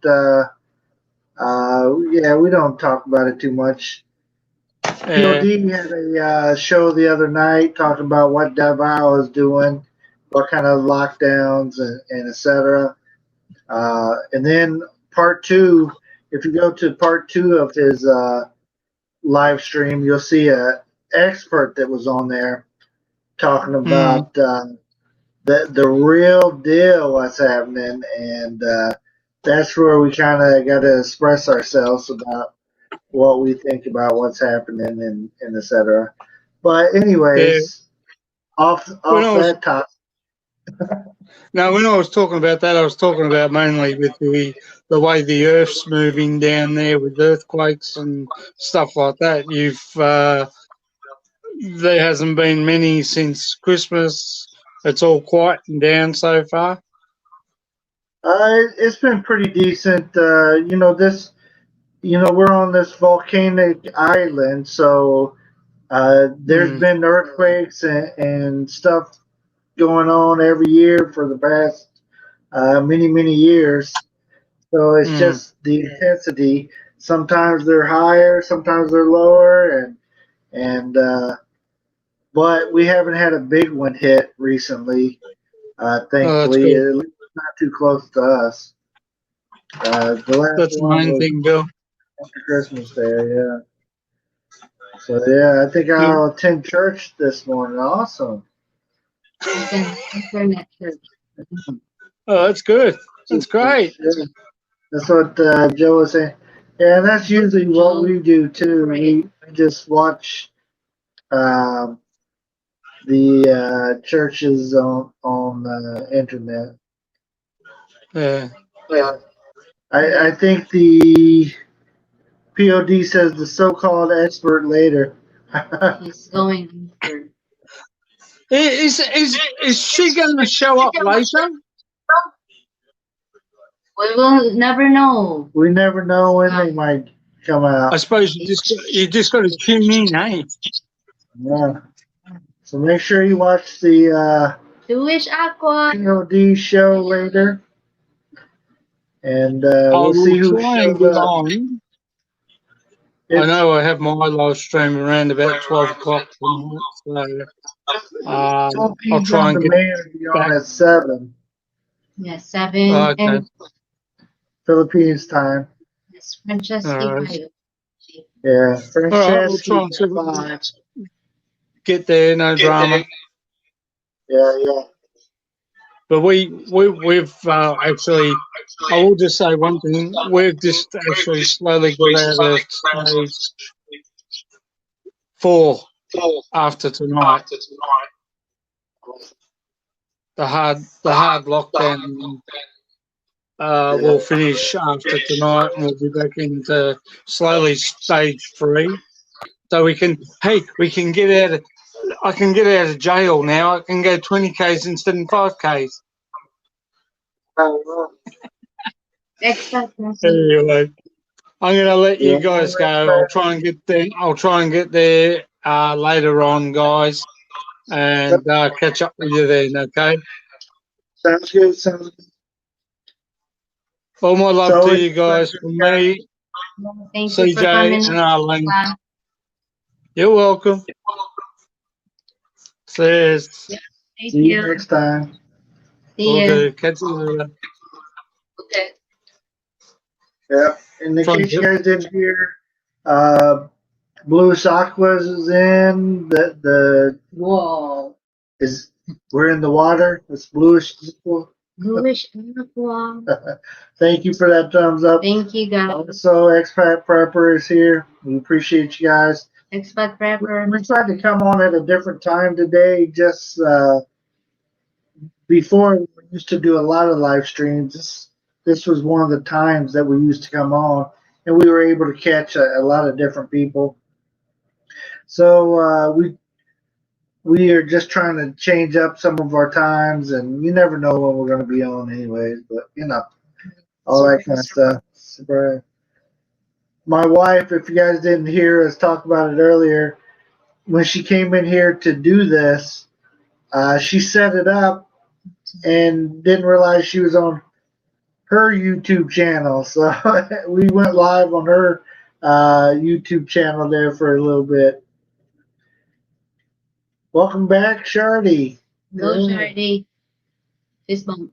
we don't talk about it too much. POD had a show the other night talking about what Davao is doing, what kind of lockdowns and et cetera. And then part two, if you go to part two of his live stream, you'll see a expert that was on there talking about the real deal, what's happening, and that's where we kind of got to express ourselves about what we think about what's happening and et cetera. But anyways, off that topic. No, when I was talking about that, I was talking about mainly with the way the Earth's moving down there with earthquakes and stuff like that. There hasn't been many since Christmas. It's all quieting down so far. It's been pretty decent. We're on this volcanic island, so there's been earthquakes and stuff going on every year for the past many years. So it's just the intensity. Sometimes they're higher, sometimes they're lower, and but we haven't had a big one hit recently. Thankfully, at least not too close to us. The last That's the one main was thing, Bill. after Christmas there, yeah. So yeah, I think I'll attend church this morning. Awesome. Internet church. Oh, that's good. That's great. Yeah. That's what Joe was saying. Yeah, that's usually what we do too. We just watch the churches on the internet. Yeah. I think the POD says the so-called expert later. He's going after. Is she going to show up later? We will never know. We never know when they might come out. I suppose you just got to tune in, eh? Yeah. So make sure you watch the Jewish Aqua. POD show later, and I we'll see will who try and shows get up. on. I know I have my live stream around about 12 o'clock tonight, so I'll try and get on at 7. Yeah, 7 okay. and Philippines time. yes, Francesca. Alright. Yeah, All right, we'll Francesca. try and get there, no drama. Yeah. But we've actually, I will just say one thing, we've just actually slowly got out of stage 4 after tonight. The hard lockdown will finish after tonight, and we'll be back into slowly stage 3. So we can get out. I can get out of jail now. I can go 20 k's instead of 5 k's. Anyway, I'm gonna let you guys go. I'll try and get there later on, guys, and catch up with you then. Okay. Sounds good. Sounds good. All my love to you guys from me, Thank you for CJ, coming. and Arlene. You're welcome. Cheers. Thank See you you. next time. See you. Catch you later. Okay. Yeah. And in case you guys didn't hear, Bluish Aquas is in the Whoa. we're in the water. It's Bluish Aqua. Bluish Aqua. Thank you for that thumbs up. Thank you, guys. Also, Expat Prepper is here. We appreciate you guys. Expat Prepper. We tried to come on at a different time today. Just before, we used to do a lot of live streams. This was one of the times that we used to come on, and we were able to catch a lot of different people. So we are just trying to change up some of our times, and you never know when we're going to be on anyways, but all that kind of stuff. Super. My wife, if you guys didn't hear us talk about it earlier, when she came in here to do this, she set it up and didn't realize she was on her YouTube channel. So we went live on her YouTube channel there for a little bit. Welcome back, Shardy. Go, Yeah. Shardy. Fist bump.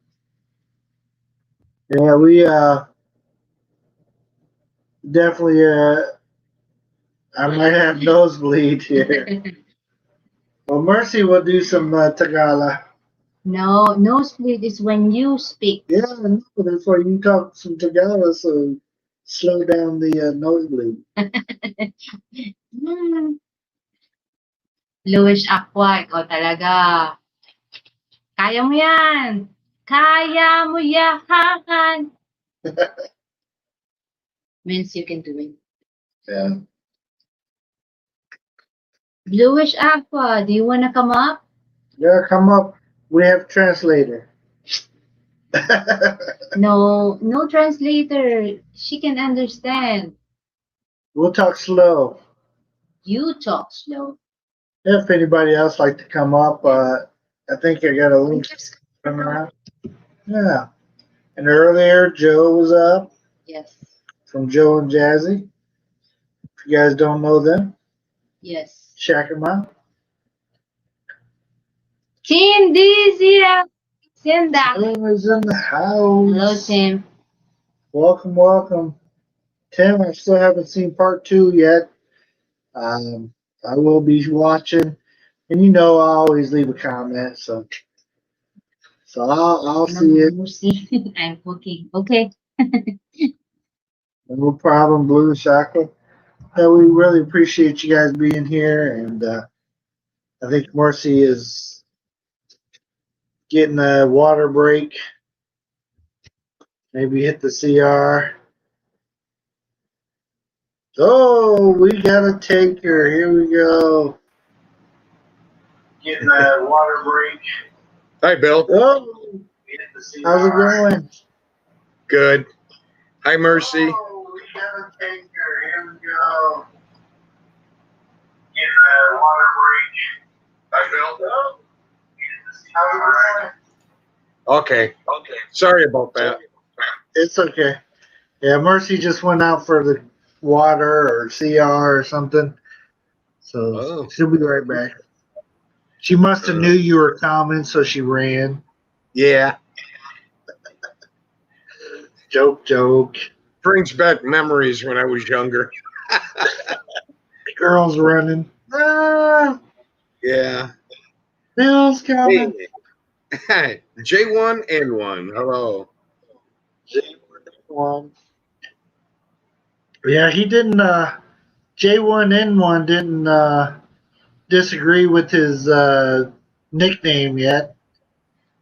Yeah, we definitely I might have nosebleed here. Well, Mercy will do some Tagala. No, nosebleed is when you speak. Yeah, I know. That's why you talk some Tagala, so slow down the nosebleed. Bluish aqua, ikaw talaga. Kaya mo yan. Kaya mo yan. Means you can do it. Yeah. Bluish aqua, do you want to come up? Yeah, come up. We have translator. No, no translator. She can understand. We'll talk slow. You talk slow. If anybody else like to come up, I think I got a link coming around. Yeah. And earlier, Joe was up Yes. from Joe and Jazzy. If you guys don't know them, Yes. check them out. Team Dizia. Sinda. Tim is in the house. Hello, Tim. Welcome, welcome. Tim, I still haven't seen part 2 yet. I will be watching, and you know I always leave a comment, so I'll see it. Mercy. I'm cooking. Okay. No problem, Blue Chakra. Yeah, we really appreciate you guys being here, and I think Mercy is getting a water break. Maybe hit the CR. Oh, we got a taker. Here we go. Getting a water break. Hi, Bill. Oh, how's it going? Good. Hi, Mercy. Oh, we got a taker. Here we go. Getting a water break. Hi, Bill. Oh, how's it going? Okay. Sorry about that. It's okay. Yeah, Mercy just went out for the water or CR or something. So Oh. she'll be right back. She must have knew you were coming, so she ran. Yeah. Joke. Brings back memories when I was younger. Girls running. Ah, Yeah. Bill's coming. Hey. J1N1. Hello. J1N1. Yeah, he didn't. J1N1 didn't disagree with his nickname yet.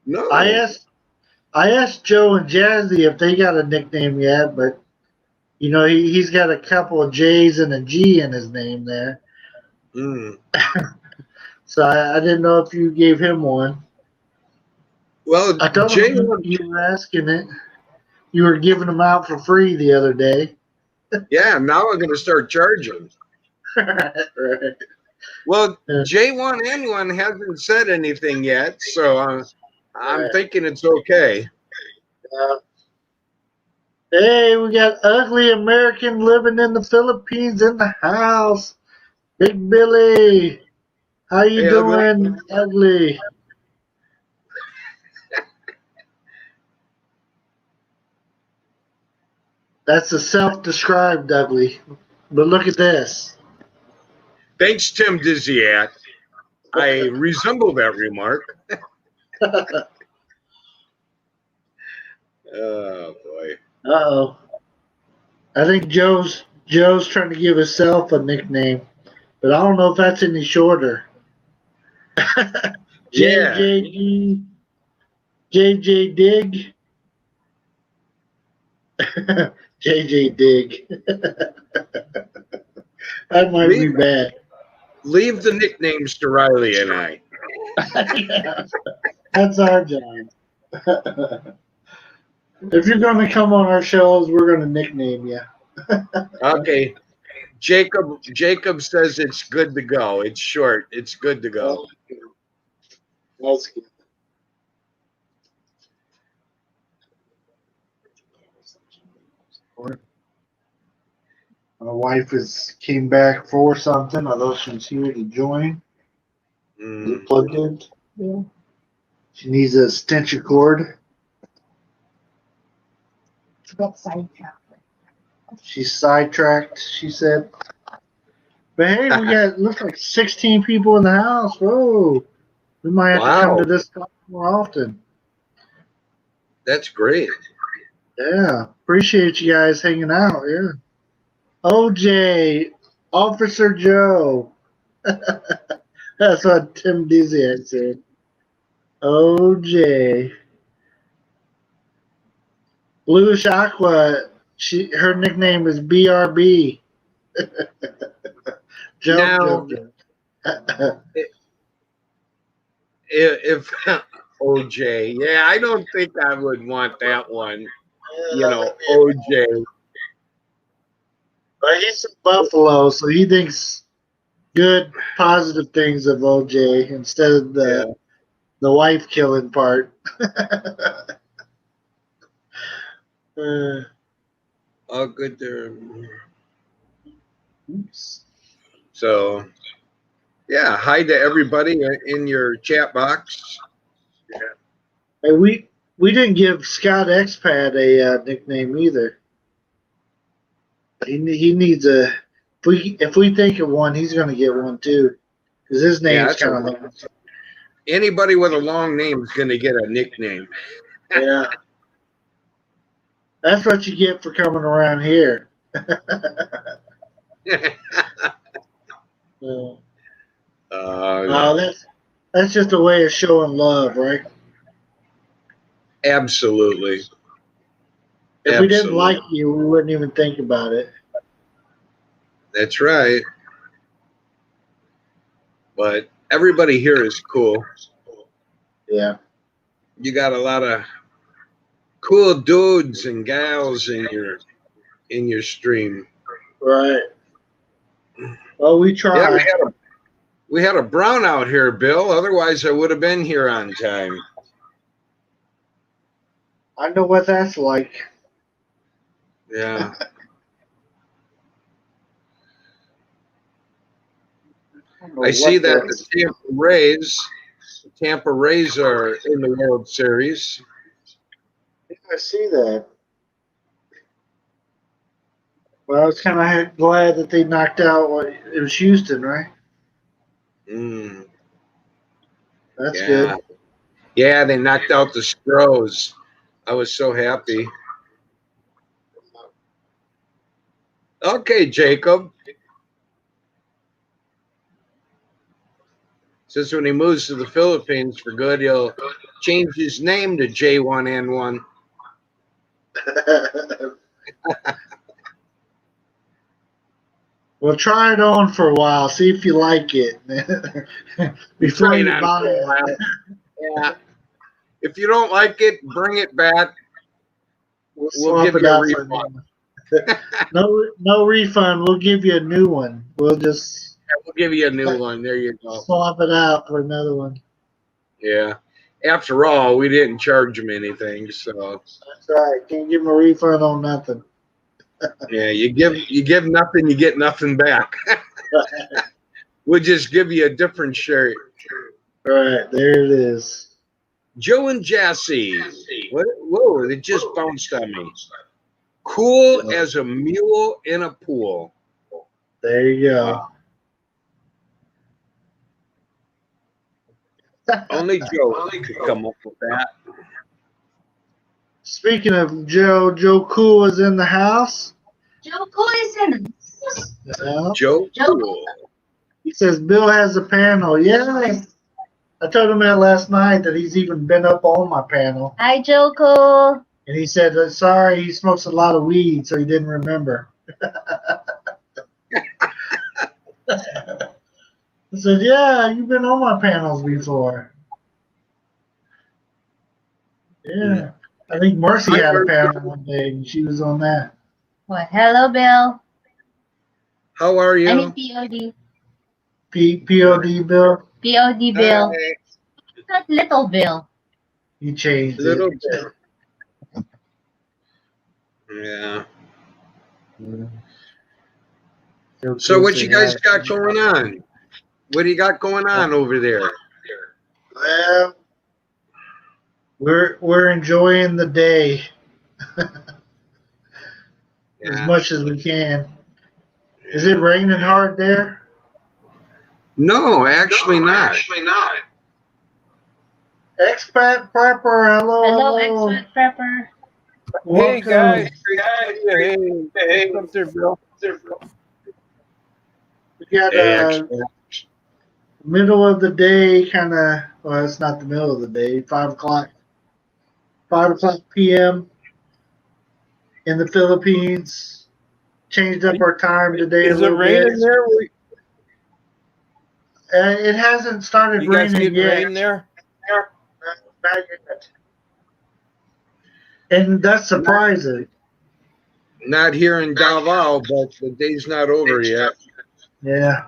No. I asked Joe and Jazzy if they got a nickname yet, but you know he's got a couple of J's and a G in his name there. Mm. So I didn't know if you gave him one. Well, I told him you were asking it. You were giving them out for free the other day. Yeah, now I'm going to start charging. Right. Well, Yeah. J1N1 hasn't said anything yet, so I'm Right. thinking it's okay. Hey, we got ugly American living in the Philippines in the house. Big Billy. How you Hey, doing, ugly? That's a self-described ugly. But look at this. Thanks, Tim Diziak. I resemble that remark. Oh boy. Uh-oh. I think Joe's trying to give himself a nickname, but I don't know if that's any shorter. Yeah. JJD, JJ Dig, JJ Dig. That might be bad. Leave the nicknames to Riley and I. Yeah, that's our job. If you're going to come on our shows, we're going to nickname you. Okay. Jacob says it's good to go. It's short. It's good to go. That's good. My wife came back for something, although she's here to join. Is it plugged in? Yeah. She needs a extension cord. Get sidetracked. She's sidetracked, she said. But hey, we got looks like 16 people in the house. Whoa. We might have to come to Wow, this more often. that's great. Yeah. Appreciate you guys hanging out. Yeah. OJ, Officer Joe. That's what Tim Dizzy said. OJ. Bluish Aqua. Her nickname is BRB. Joke, Now, joke, joke. if OJ, yeah, I don't think I would want that one. You know, OJ. But he's from Buffalo, so he thinks good, positive things of OJ instead of Yeah. the wife killing part. Oh, good there. Oops. So, yeah, hi to everybody in your chat box. Hey, we didn't give Scott Expat a nickname either. He needs a. If we think of one, he's going to get one too, because his Yeah, name's that's a, kind of long. anybody with a long name is going to get a nickname. Yeah, that's what you get for coming around here. Uh, No. that's just a way of showing love, right? Absolutely. If we didn't Absolutely. like you, we wouldn't even think about it. That's right. But everybody here is cool. Yeah. You got a lot of cool dudes and gals in your stream. Right. Well, we Yeah, try. we had a brownout here, Bill. Otherwise, I would have been here on time. I know what that's like. Yeah. I see that the Tampa Rays are in the World Series. I see that. Well, I was kind of glad that they knocked out. It was Houston, right? Mm, That's yeah. good. Yeah, they knocked out the Stros. I was so happy. Okay, Jacob. Says when he moves to the Philippines for good, he'll change his name to J1N1. Well, try it on for a while. See if you like it before Try it you on buy for a it. while. Yeah. If you don't like it, bring it back. We'll We'll swap give it you a out for a new refund. one. No refund. We'll give you a new one. We'll just We'll give you a new one. There you go. swap it out for another one. Yeah. After all, we didn't charge him anything, so That's right. Can't give them a refund on nothing. yeah. You give nothing, you get nothing back. We'll just give you a different shirt. Right, there it is. Joe and Jassy. What? Whoa! It just bounced on me. Cool as a mule in a pool. There you go. Only Joe could come up with that. Speaking of Joe Cool is in the house. Joe Cool is in. Yeah. Joe Joe Cool. He says Bill has a panel. Yeah. I told him that last night that he's even been up on my panel. Hi, Joe Cool. And he said, sorry, he smokes a lot of weed, so he didn't remember. I said, yeah, you've been on my panels before. Yeah. I think Mercy had a panel one day, and she was on that. What? Hello, Bill. How are you? I mean POD. POD Bill. POD Bill. Hi. Not little Bill. He changed Little it. bit. Yeah. So what you guys got going on? What do you got going on over there? Well, we're enjoying the day as Yeah. much as we can. Is it raining hard there? No, actually not. Expat Prepper, hello. Hello, Expat Prepper. Hey Welcome. guys, hey, what's up there, Bill? We got Excellent. middle of the day kind of. Well, it's not the middle of the day. 5 o'clock p.m. in the Philippines. Changed up our time today a Is it little raining bit. there? It hasn't started You guys raining getting yet. rain there? Not yet. And that's surprising. Not here in Davao, but the day's not over yet. Yeah.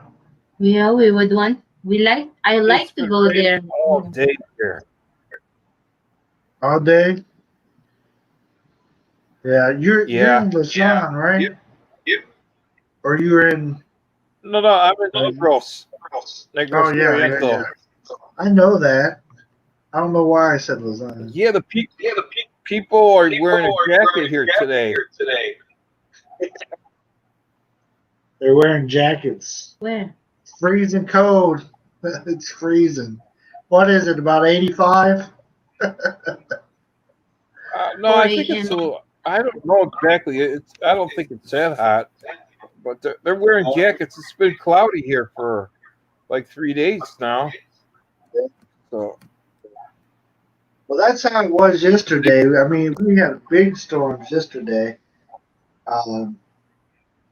Yeah, we would want. I like It's to been go raining there. all day here. All day. Yeah. You're Yeah. in Luzon, right? Yep. Or you're in. No, I'm in Negros. Oh yeah, Oriental. I know that. I don't know why I said Luzon. Yeah, the people are wearing a jacket here today. They're wearing jackets. Where? Freezing cold. It's freezing. What is it? About 85? No, 4 I think it's a a.m. little. I don't know exactly. I don't think it's that hot, but they're wearing jackets. It's been cloudy here for like 3 days now. So Well, that's how it was yesterday. I mean, we had big storms yesterday.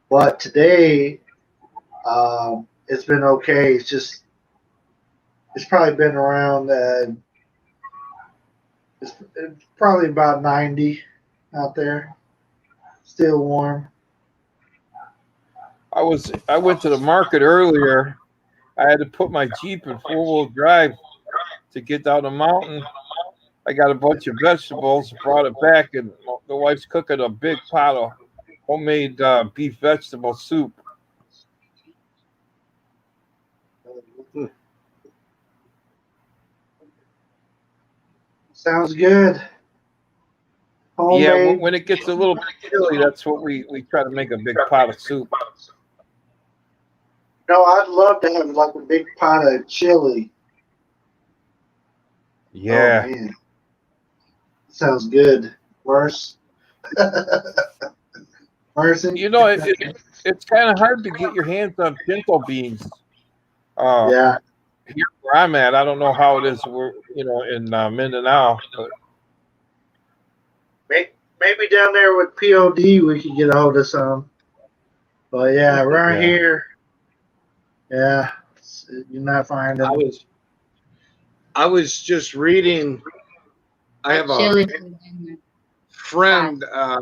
But today, it's been okay. It's probably been around, it's probably about 90 out there. Still warm. I went to the market earlier. I had to put my Jeep in 4-wheel drive to get down the mountain. I got a bunch of vegetables, brought it back, and the wife's cooking a big pot of homemade beef vegetable soup. Sounds good. Yeah, Homemade. when it gets a little chilly, that's what we try to make a big pot of soup. No, I'd love to have like a big pot of chili. Yeah. Oh, man. Sounds good. Worse. Mercy. You know, it's kind of hard to get your hands on pinto beans. Yeah. Here where I'm at, I don't know how it is. We're in Mindanao, but Maybe down there with POD we could get a hold of some. But yeah, right Yeah. here, yeah, you're not finding. I was just reading. I have a Chili. friend. I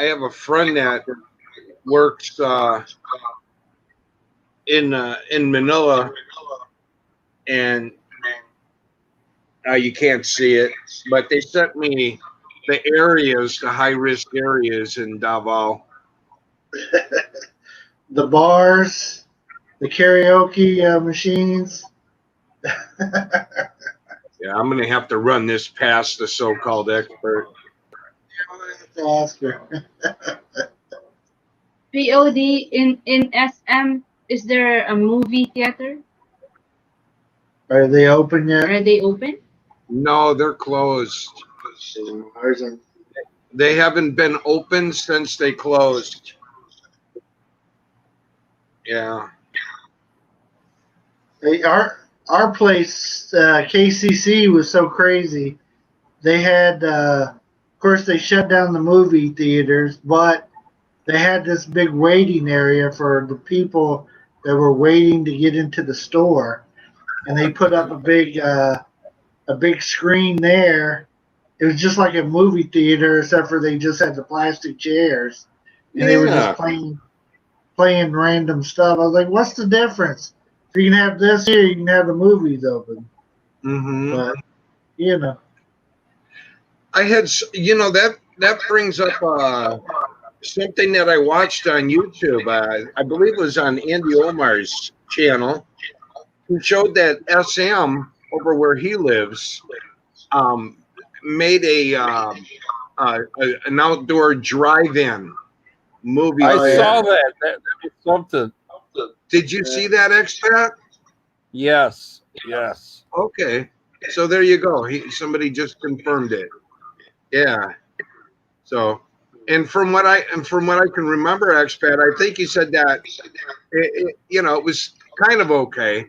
have a friend that works in Manila, and you can't see it, but they sent me the high risk areas in Davao. The bars, the karaoke machines. Yeah, I'm gonna have to run this past the so-called expert. To ask her. POD in SM. Is there a movie theater? Are they open yet? Are they open? No, they're closed. Ours are. They haven't been open since they closed. Yeah. Hey, our place, KCC, was so crazy. They had, of course, they shut down the movie theaters, but they had this big waiting area for the people that were waiting to get into the store, and they put up a big screen there. It was just like a movie theater, except for they just had the plastic chairs, and they were Yeah. just playing random stuff. I was like, "What's the difference? If you can have this here, you can have the movies open." Mm-hmm. But I had, that brings up something that I watched on YouTube. I believe it was on Andy Omar's channel, who showed that SM over where he lives made an outdoor drive-in movie. I Oh, saw yeah. that was something. Did you see that, expat? Yes, yes. Okay, so there you go. Somebody just confirmed it. Yeah. So, and from what I can remember, expat, I think you said that it was kind of okay.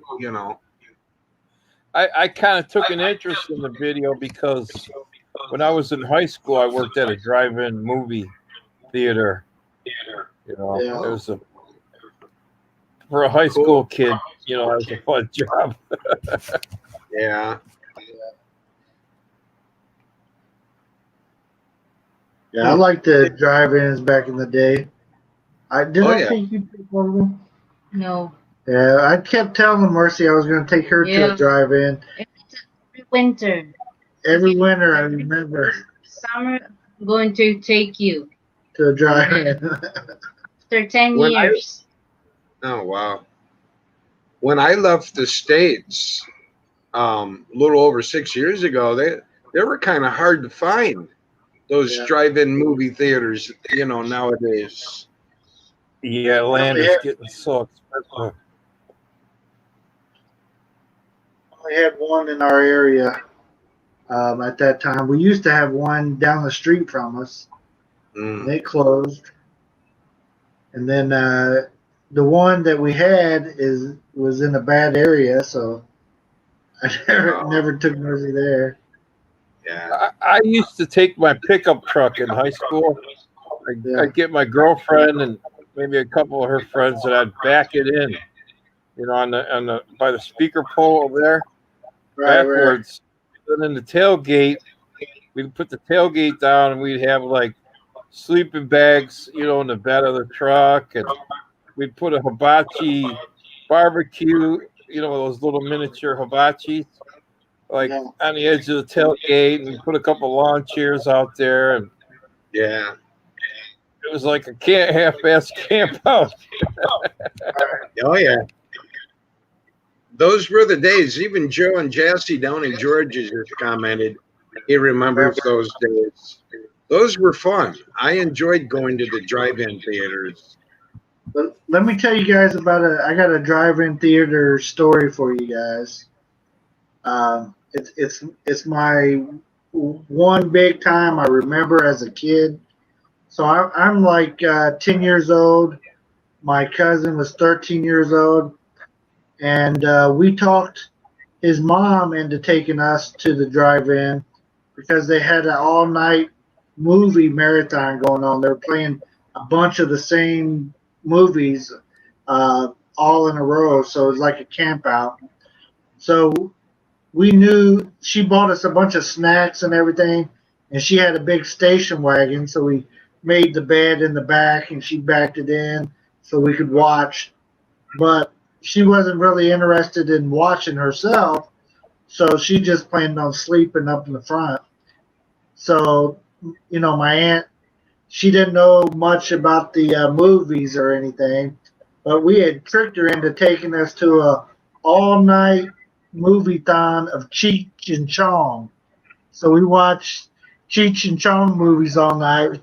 I kind of took an interest in the video because when I was in high school, I worked at a drive-in movie theater. You know, Yeah. it was for a high school kid. You know, it was a fun job. Yeah. Yeah, I liked the drive-ins back in the day. I yeah. think you took one of them. No. Yeah, I kept telling Mercy I was going to take her to Yeah. a drive-in It's every winter. every winter. I remember Summer, I'm going to take you. to a drive-in. After 10 When years. Oh wow. When I left the States, a little over 6 years ago, they were kind of hard to find. Those Yeah. drive-in movie theaters, nowadays. Yeah, land is getting so expensive. We had one in our area at that time. We used to have one down the street from us. Mm. They closed, and then the one that we had was in a bad area, so I never took Mercy there. Yeah. I used to take my pickup truck in high school. I'd get my girlfriend and maybe a couple of her friends, and I'd back it in, on the by the speaker pole over there, backwards. And then the tailgate, we'd put the tailgate down, and we'd have like sleeping bags, in the bed of the truck, and we'd put a hibachi barbecue, those little miniature hibachis, like on the edge of the tailgate, and put a couple lawn chairs out there, and yeah, it was like a half-ass camp out. Oh yeah, those were the days. Even Joe and Jassy down in Georgia just commented he remembers those days. Those were fun. I enjoyed going to the drive-in theaters. But let me tell you guys about I got a drive-in theater story for you guys. It's my one big time I remember as a kid. So I'm like 10 years old. My cousin was 13 years old, and we talked his mom into taking us to the drive-in because they had an all-night movie marathon going on. They were playing a bunch of the same movies all in a row, so it was like a camp out. So we knew she bought us a bunch of snacks and everything, and she had a big station wagon, so we made the bed in the back and she backed it in so we could watch. But she wasn't really interested in watching herself, so she just planned on sleeping up in the front. So, my aunt, she didn't know much about the movies or anything, but we had tricked her into taking us to a all-night movie-thon of Cheech and Chong. So we watched Cheech and Chong movies all night.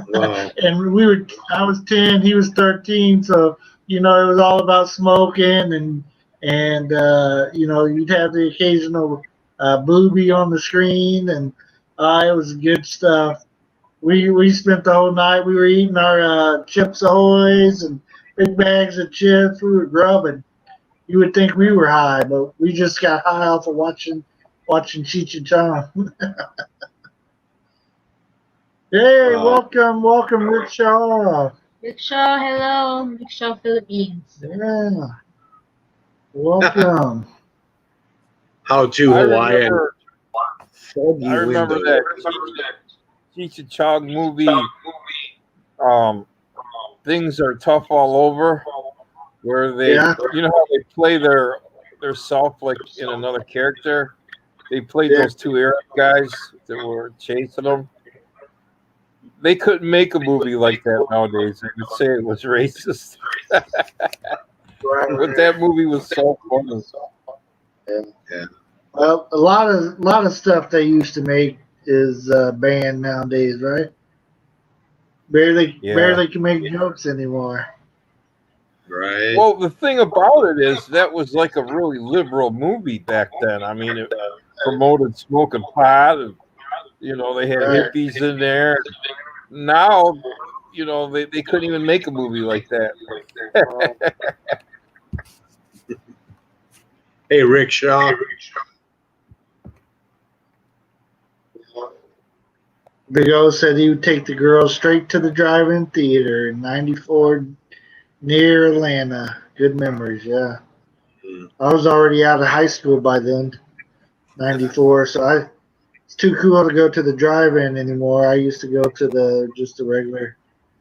Wow. And I was 10, he was 13, so it was all about smoking and you'd have the occasional booby on the screen, and it was good stuff. We spent the whole night. We were eating our Chips Ahoys and big bags of chips. We were grubbing. You would think we were high, but we just got high off of watching Cheech and Chong. Hey, welcome, Rick Shaw. Rick Shaw, hello. Rick Shaw, Philippines. Yeah. Welcome. How to Hawaiian. I remember that Cheech and Chong movie. Things Are Tough All Over, where they, how they play their self like in another character. They played those two Arab guys that were chasing them. they couldn't make a movie like that nowadays. They would say it was racist. But that movie was so funny. Yeah. Well, a lot of stuff they used to make is banned nowadays, right? Barely can make jokes anymore. Right. Well, the thing about it is that was like a really liberal movie back then. I mean, it promoted smoking pot, and they had hippies in there. Now, they couldn't even make a movie like that. Hey, Rickshaw. Big O said he would take the girls straight to the drive-in theater in '94 near Atlanta. Good memories, yeah. I was already out of high school by then, '94, so it's too cool to go to the drive-in anymore. I used to go to just the regular.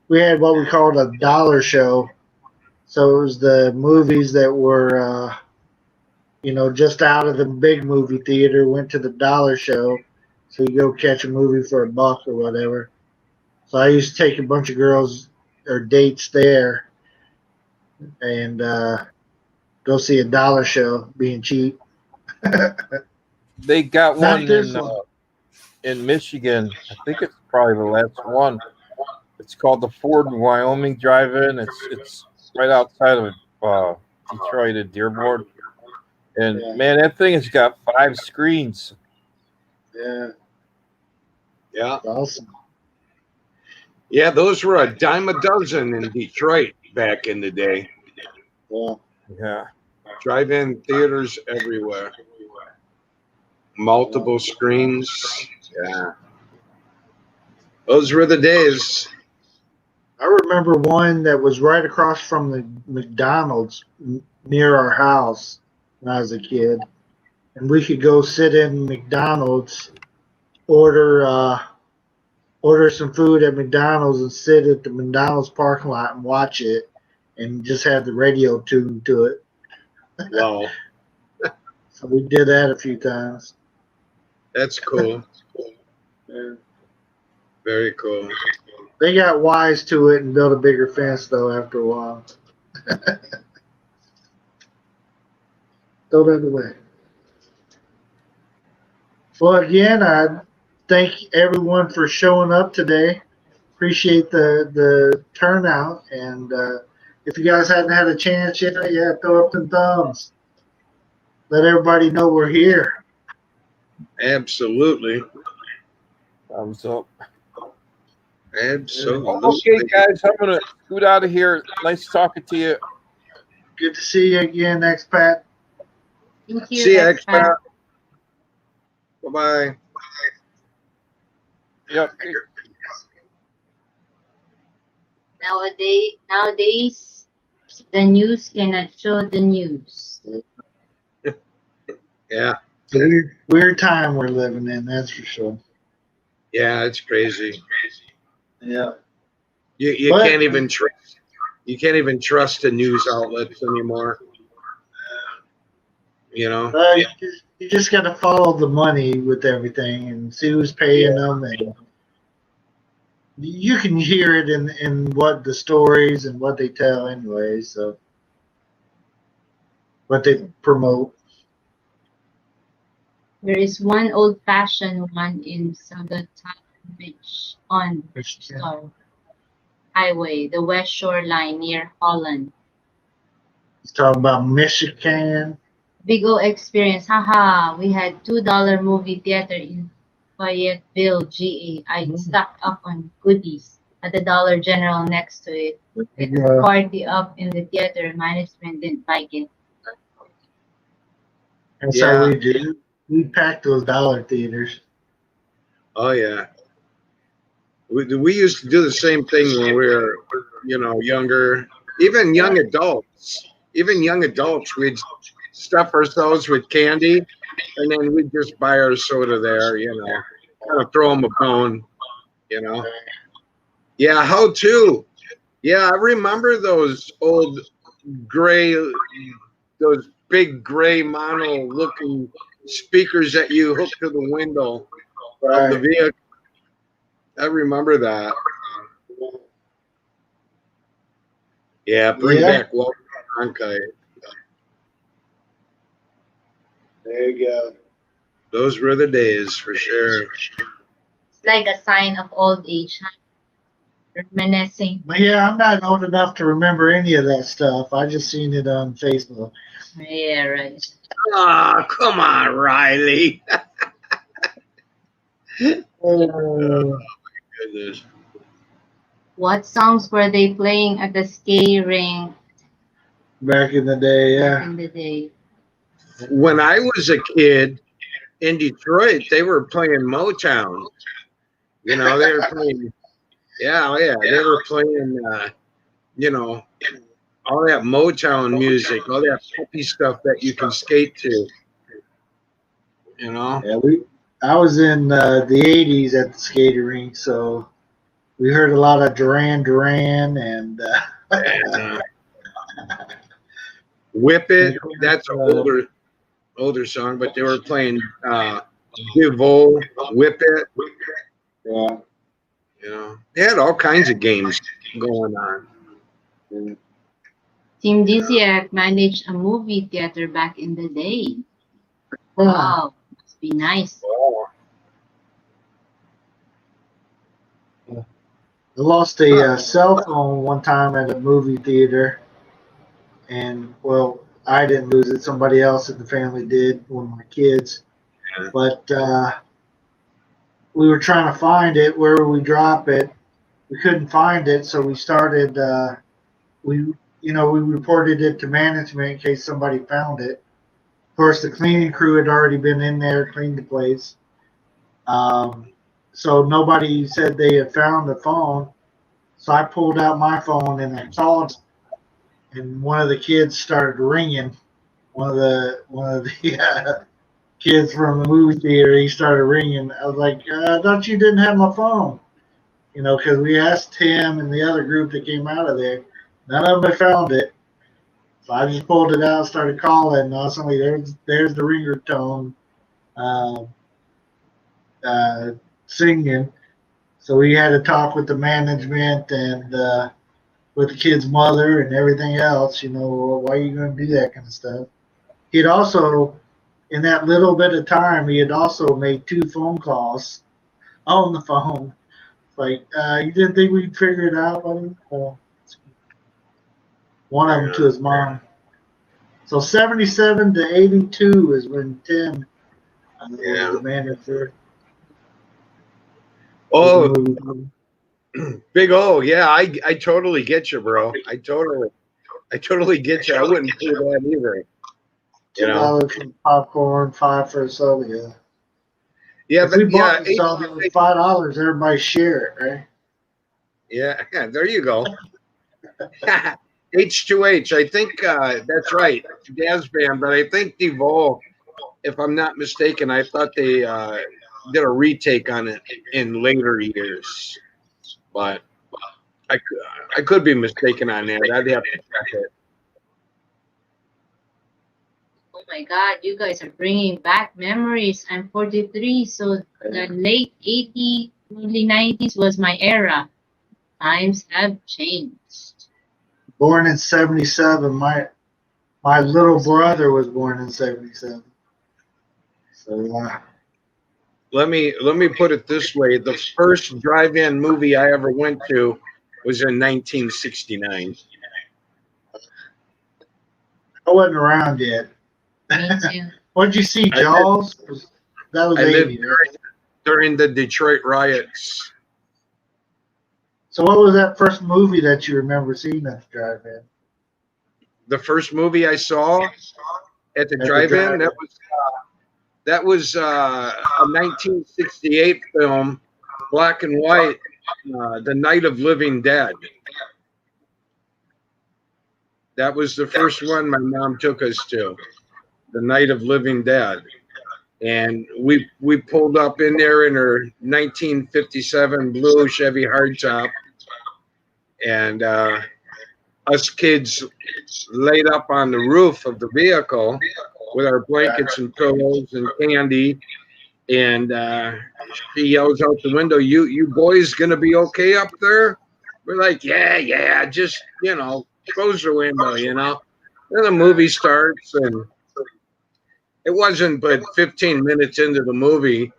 We had what we called a dollar show, so it was the movies that were, just out of the big movie theater. Went to the dollar show, so you go catch a movie for $1 or whatever. So I used to take a bunch of girls or dates there, and go see a dollar show, being cheap. They got Not one this one. in Michigan. I think it's probably the last one. It's called the Ford and Wyoming Drive-In. It's right outside of Detroit at Dearborn. And man, that thing has got 5 screens. Yeah. Yeah. Awesome. Yeah, those were a dime a dozen in Detroit back in the day. Yeah. Yeah. Drive-in theaters everywhere. Multiple screens. Yeah. Those were the days. I remember one that was right across from the McDonald's near our house when I was a kid, and we could go sit in McDonald's, order some food at McDonald's, and sit at the McDonald's parking lot and watch it, and just have the radio tuned to it. Wow. So we did that a few times. That's cool. Yeah. Very cool. They got wise to it and built a bigger fence, though, after a while. Throw that away. Well, again, I thank everyone for showing up today. Appreciate the turnout. And if you guys hadn't had a chance yet, throw up some thumbs. Let everybody know we're here. Absolutely. Thumbs up. Absolutely. Okay, guys, I'm gonna scoot out of here. Nice talking to you. Good to see you again, expat. Thank you. See you, expat. expat. Bye-bye. Yep. Nowadays, the news cannot show the news. Yeah. Weird time we're living in, that's for sure. Yeah, it's crazy. Yeah. You can't even trust the news outlets anymore. You just got to follow the money with everything and see who's paying them, and you can hear it in what the stories and what they tell anyway. So what they promote. There is one old-fashioned one in Sagatay Beach on Star Highway, the West Shore Line near Holland. He's talking about Michigan. Big O experience. Haha, we had $2 movie theater in Fayetteville, GA. I stocked up on goodies at the Dollar General next to it. It was a party up in the theater. Management didn't like it. That's how we do. We packed those dollar theaters. Oh yeah. We used to do the same thing when we were, younger. Even young adults. We'd stuff ourselves with candy, and then we'd just buy our soda there. Kind of throw them a bone. Yeah. How to? Yeah, I remember those old those big gray mono-looking speakers that you hooked to the window of the vehicle. I remember that. Yeah, bring Yeah. back Walter Cronkite. There you go. Those were the days for sure. It's like a sign of old age, huh? Reminiscing. But yeah, I'm not old enough to remember any of that stuff. I just seen it on Facebook. Yeah, right. Ah, come on, Riley. Oh, Goodness. What songs were they playing at the skating rink back in the day, back yeah. in the day? When I was a kid in Detroit, they were playing Motown. You know, they were playing. Yeah, oh yeah, they were playing. You know, all that Motown music, all that peppy stuff that you can skate to. You know. Yeah, I was in the '80s at the skating rink, so we heard a lot of Duran Duran and And, Whip It. That's an older song, but they were playing DeVoe, Whip It. yeah. You know, they had all kinds of games going on. Team Disiak managed a movie theater back in the day. Wow, must be nice. I lost a cell phone one time at a movie theater, and well, I didn't lose it. Somebody else in the family did, one of my kids. But we were trying to find it. Where would we drop it? We couldn't find it, so we started. We reported it to management in case somebody found it. Of course, the cleaning crew had already been in there, cleaned the place. So nobody said they had found the phone. So I pulled out my phone and I called, and one of the kids started ringing. One of the kids from the movie theater, he started ringing. I was like, I thought you didn't have my phone. Because we asked him and the other group that came out of there. None of them had found it. So I just pulled it out, started calling, and all suddenly there's the ringer tone uh, singing. So we had to talk with the management and with the kid's mother and everything else. Why are you going to do that kind of stuff? He'd also, in that little bit of time, he had also made 2 phone calls on the phone. Like, you didn't think we'd figure it out, buddy? One of them to his mom. So 77 to 82 is when Tim was the manager. Oh, Big O, yeah, I totally get you, bro. I totally get you. I wouldn't do that either. $2 for popcorn, 5 for a soda. Yeah. Yeah, If we but bought the soda, it was $5. Everybody share it, right? Yeah, there you go. H2H, I think that's right, jazz band. But I think DeVoe, if I'm not mistaken, I thought they did a retake on it in later years. But I could be mistaken on that. I'd have to check it. Oh my God, you guys are bringing back memories. I'm 43, so the late 80s, early 90s was my era. Times have changed. Born in 77. My little brother was born in 77. So Let me put it this way: the first drive-in movie I ever went to was in 1969. I wasn't around yet. Me too. What did you see, Jaws? That was I lived 80, right? during the Detroit riots. So what was that first movie that you remember seeing at the drive-in? The first movie I saw at the drive-in, that was a 1968 film, black and white, The Night of Living Dead. That was the first one my mom took us to, The Night of Living Dead. And we pulled up in there in her 1957 blue Chevy hardtop, and us kids laid up on the roof of the vehicle with our blankets and pillows and candy. And she yells out the window, "You boys gonna be okay up there?" We're like, "Yeah, just close the window, you know. Then the movie starts, and it wasn't but 15 minutes into the movie,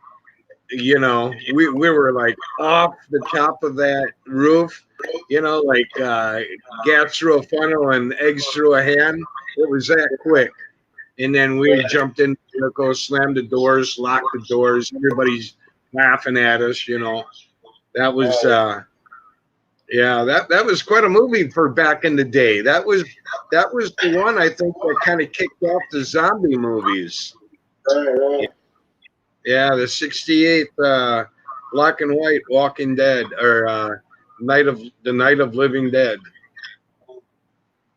you know, we were like off the top of that roof, you know, like gas through a funnel and eggs through a hand. It was that quick. And then we jumped in the vehicle, slammed the doors, locked the doors. Everybody's laughing at us, you know. That was yeah, that was quite a movie for back in the day. That was the one I think that kind of kicked off the zombie movies. Right. Yeah, the 68 black and white Walking Dead, or Night of Living Dead.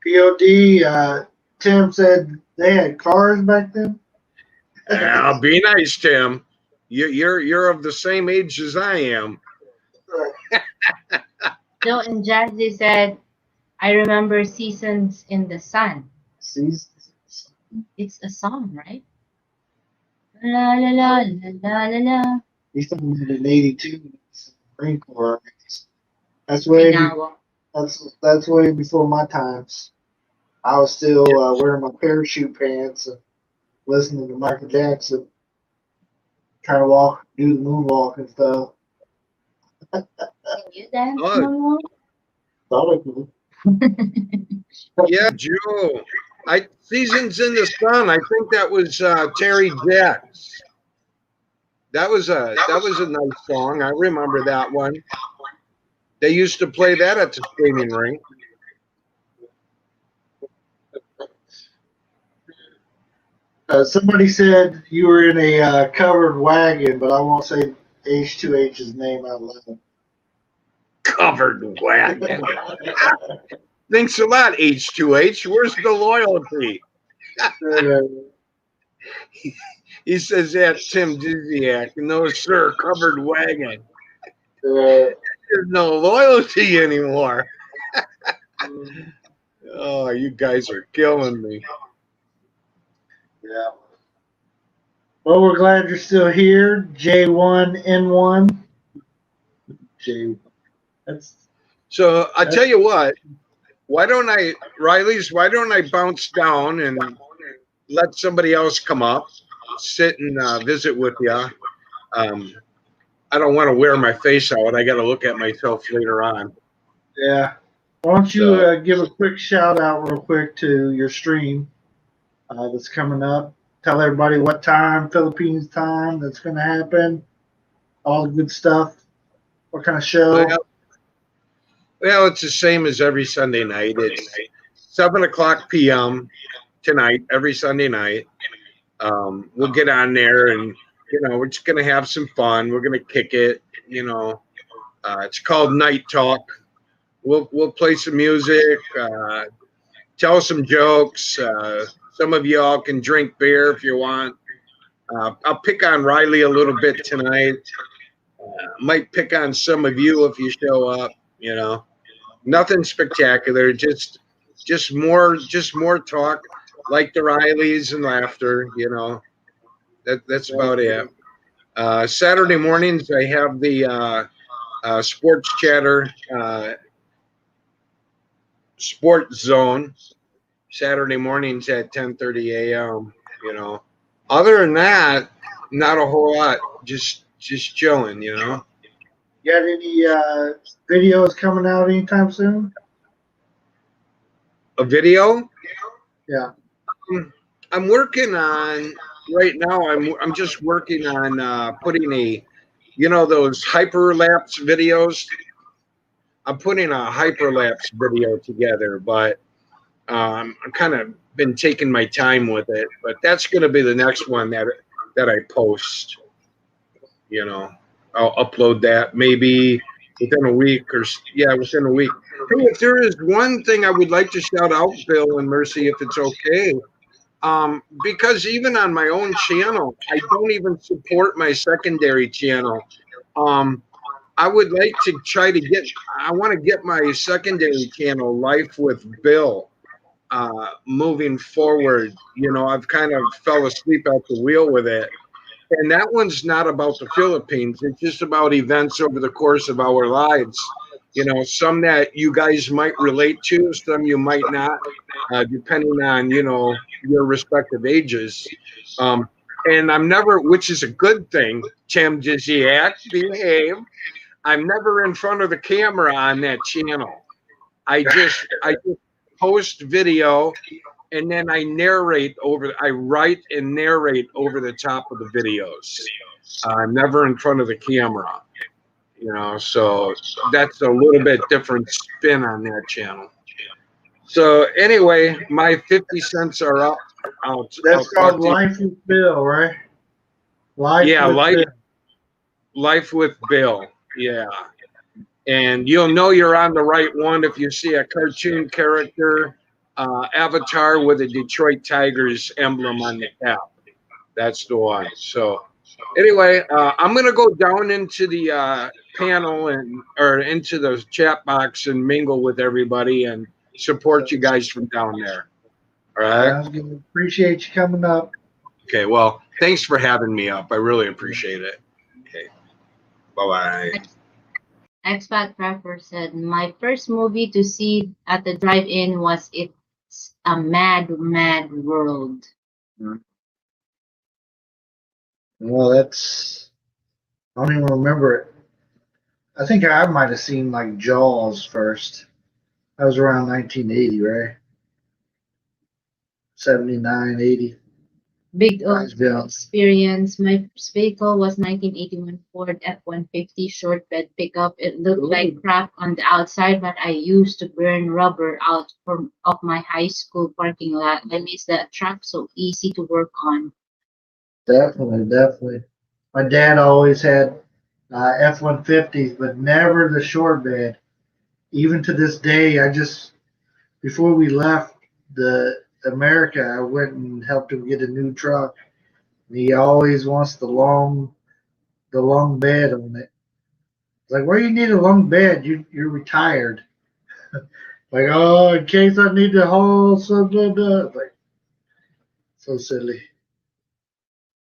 POD, Tim said they had cars back then. Yeah, be nice, Tim. You're of the same age as I am. Joe and Jazzy said, I remember Seasons in the Sun. Seasons. It's a song, right? La la la la la la la. He's talking about in '82. Marine Corps. That's way Now, that's way before my times. I was still wearing my parachute pants and listening to Michael Jackson, trying to do the moonwalk and stuff. can you dance, Oh. Mama? Thought I could. Yeah, Joe. Seasons in the Sun. I think that was Terry Jacks. That was a nice song. I remember that one. They used to play that at the skating rink. Somebody said you were in a covered wagon, but I won't say H2H's name out loud. Covered wagon. Thanks a lot, H2H. Where's the loyalty? He says that, Tim Dizziak. No, sir, covered wagon. There's no loyalty anymore. Oh, you guys are killing me. Yeah. Well, we're glad you're still here, J1N1. So I tell you what, why don't I bounce down and let somebody else come up, sit and visit with you? I don't want to wear my face out. I got to look at myself later on. Yeah. Why don't you give a quick shout out real quick to your stream that's coming up. Tell everybody what time, Philippines time, that's going to happen. All the good stuff. What kind of show? Well, it's the same as every Sunday night. It's 7:00 p.m. tonight, every Sunday night. We'll get on there and, you know, we're just going to have some fun. We're going to kick it, you know. It's called Night Talk. We'll play some music, tell some jokes. Some of y'all can drink beer if you want. I'll pick on Riley a little bit tonight. Might pick on some of you if you show up, you know. Nothing spectacular, just more talk, like the Rileys, and laughter, you know. That's about it. Saturday mornings I have the sports chatter sports zone. Saturday mornings at 10:30 a.m. You know. Other than that, not a whole lot. Just chilling, you know. You got any videos coming out anytime soon? A video? Yeah. I'm working on right now. I'm just working on putting those hyperlapse videos. I'm putting a hyperlapse video together, but I've kind of been taking my time with it. But that's going to be the next one that I post. You know, I'll upload that maybe within a week within a week. Hey, if there is one thing I would like to shout out, Bill and Mercy, if it's okay, because even on my own channel, I don't even support my secondary channel. I would like to I want to get my secondary channel, Life with Bill, moving forward. You know, I've kind of fell asleep at the wheel with it. And that one's not about the Philippines. It's just about events over the course of our lives. some that you guys might relate to, some you might not, depending on, your respective ages. And I'm never, which is a good thing, Tim Dizziak, behave. I'm never in front of the camera on that channel. I just post video, and then I write and narrate over the top of the videos. I'm never in front of the camera, so that's a little bit different spin on that channel. So anyway, my 50 cents are up. That's called Life with Bill, right? Life with Bill. Yeah. And you'll know you're on the right one if you see a cartoon character avatar with a Detroit Tigers emblem on the cap. That's the one. So anyway, I'm going to go down into the panel or into the chat box and mingle with everybody and support you guys from down there. All right. Sounds good. Appreciate you coming up. Okay. Well, thanks for having me up. I really appreciate it. Okay. Bye-bye. Expat Prepper said, my first movie to see at the drive-in was It's a Mad, Mad World. Well, I don't even remember it. I think I might have seen like Jaws first. That was around 1980, right? 79, 80. Big O experience. My first vehicle was 1981 Ford F-150 short bed pickup. It looked like crap on the outside, but I used to burn rubber out of my high school parking lot. I miss that truck, so easy to work on. Definitely. My dad always had F-150s, but never the short bed. Even to this day, before we left America, I went and helped him get a new truck. And he always wants the long bed on it. It's like, why do you need a long bed? You're retired. Like, oh, in case I need to haul something. Like, so silly.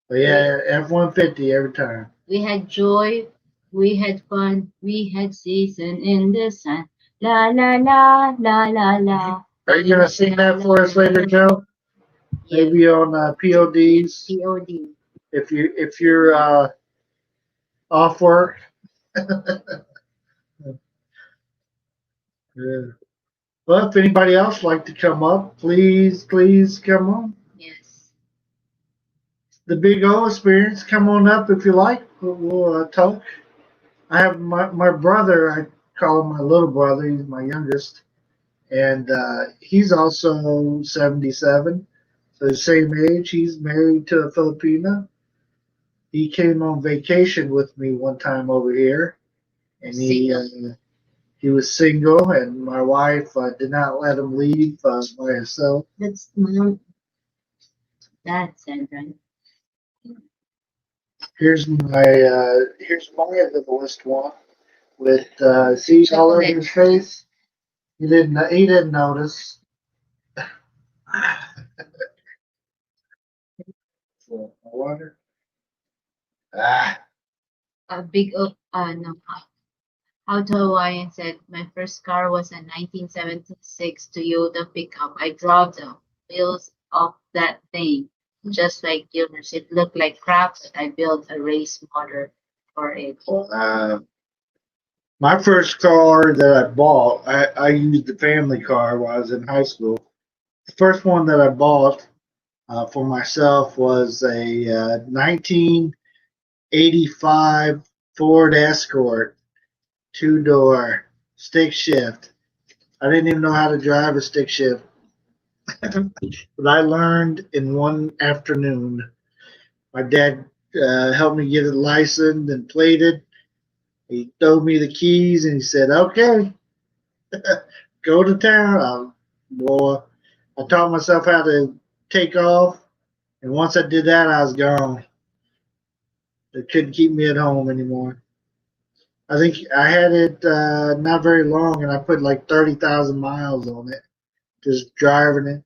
But yeah, F-150 every time. We had joy, we had fun, we had season in the sun. La la la la la la. Are you gonna sing that for us later, Joe? Yeah. Maybe on PODs. POD. If you're off work. Yeah. Well, if anybody else like to come up, please come on. Yes. The Big O Experience, come on up if you like. We'll talk. I have my brother. I call him my little brother. He's my youngest, and he's also 77, so the same age. He's married to a Filipina. He came on vacation with me one time over here, and he was single, and my wife did not let him leave by himself. That's mom. That's sad, right? Here's my littlest one with see all over his face. He didn't notice. Water. A big no. How to Hawaiian said, my first car was a 1976 Toyota pickup. I drove the wheels off that thing, just like yours. It looked like crap, but I built a race motor for it. My first car that I bought, I used the family car while I was in high school. The first one that I bought for myself was a 1985 Ford Escort, 2-door, stick shift. I didn't even know how to drive a stick shift, but I learned in one afternoon. My dad helped me get it licensed and plated. He threw me the keys and he said, "Okay, go to town." Boy, I taught myself how to take off, and once I did that, I was gone. They couldn't keep me at home anymore. I think I had it not very long, and I put like 30,000 miles on it, just driving it.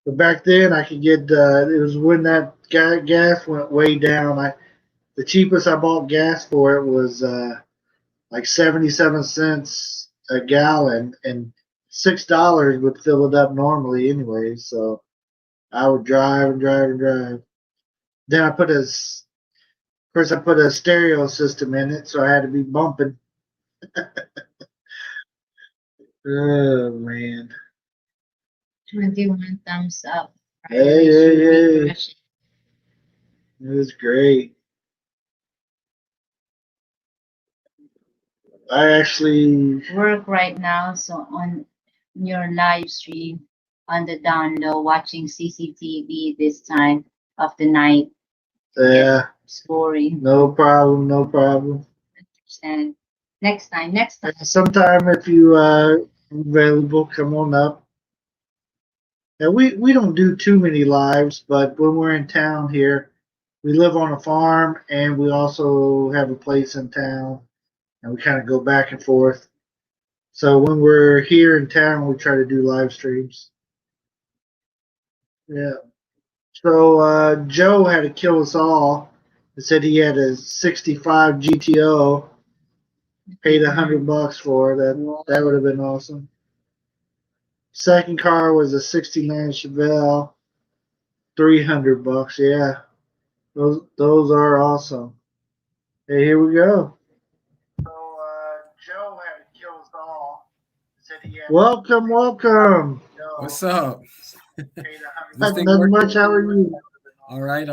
But back then, I could get. It was when that gas went way down. The cheapest I bought gas for it was like 77 cents a gallon, and $6 would fill it up normally anyway. So I would drive and drive and drive. Then I put a stereo system in it, so I had to be bumping. Oh man. 21 thumbs up. Hey, hey, hey. It was great. I actually Work right now, so on your live stream on the down low, watching CCTV this time of the night. yeah, It's boring. no problem, no problem. Understand. Next time. Sometime if you available, come on up. And we don't do too many lives, but when we're in town here, we live on a farm and we also have a place in town, and we kind of go back and forth. So when we're here in town, we try to do live streams. Yeah. So Joe had to kill us all. He said he had a '65 GTO, paid $100 for it. That would have been awesome. Second car was a '69 Chevelle, $300. Yeah, those are awesome. Hey, here we go. So Joe had to kill us all. Said he had welcome. What's up? Nothing much. How are you? All right.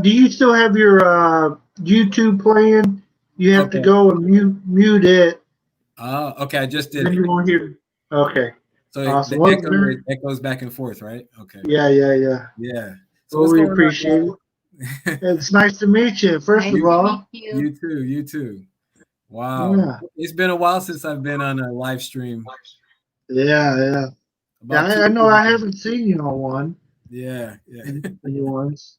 Do you still have your YouTube playing? You have to go and mute it. Okay. I just did Then it. you won't hear. Okay. So Awesome. the echoes back and forth, right? Okay. Yeah. So well, we appreciate it. It's nice to meet you. First of all, you too. Wow. Yeah. It's been a while since I've been on a live stream. Yeah. I know I haven't seen you on one. Yeah. Any ones.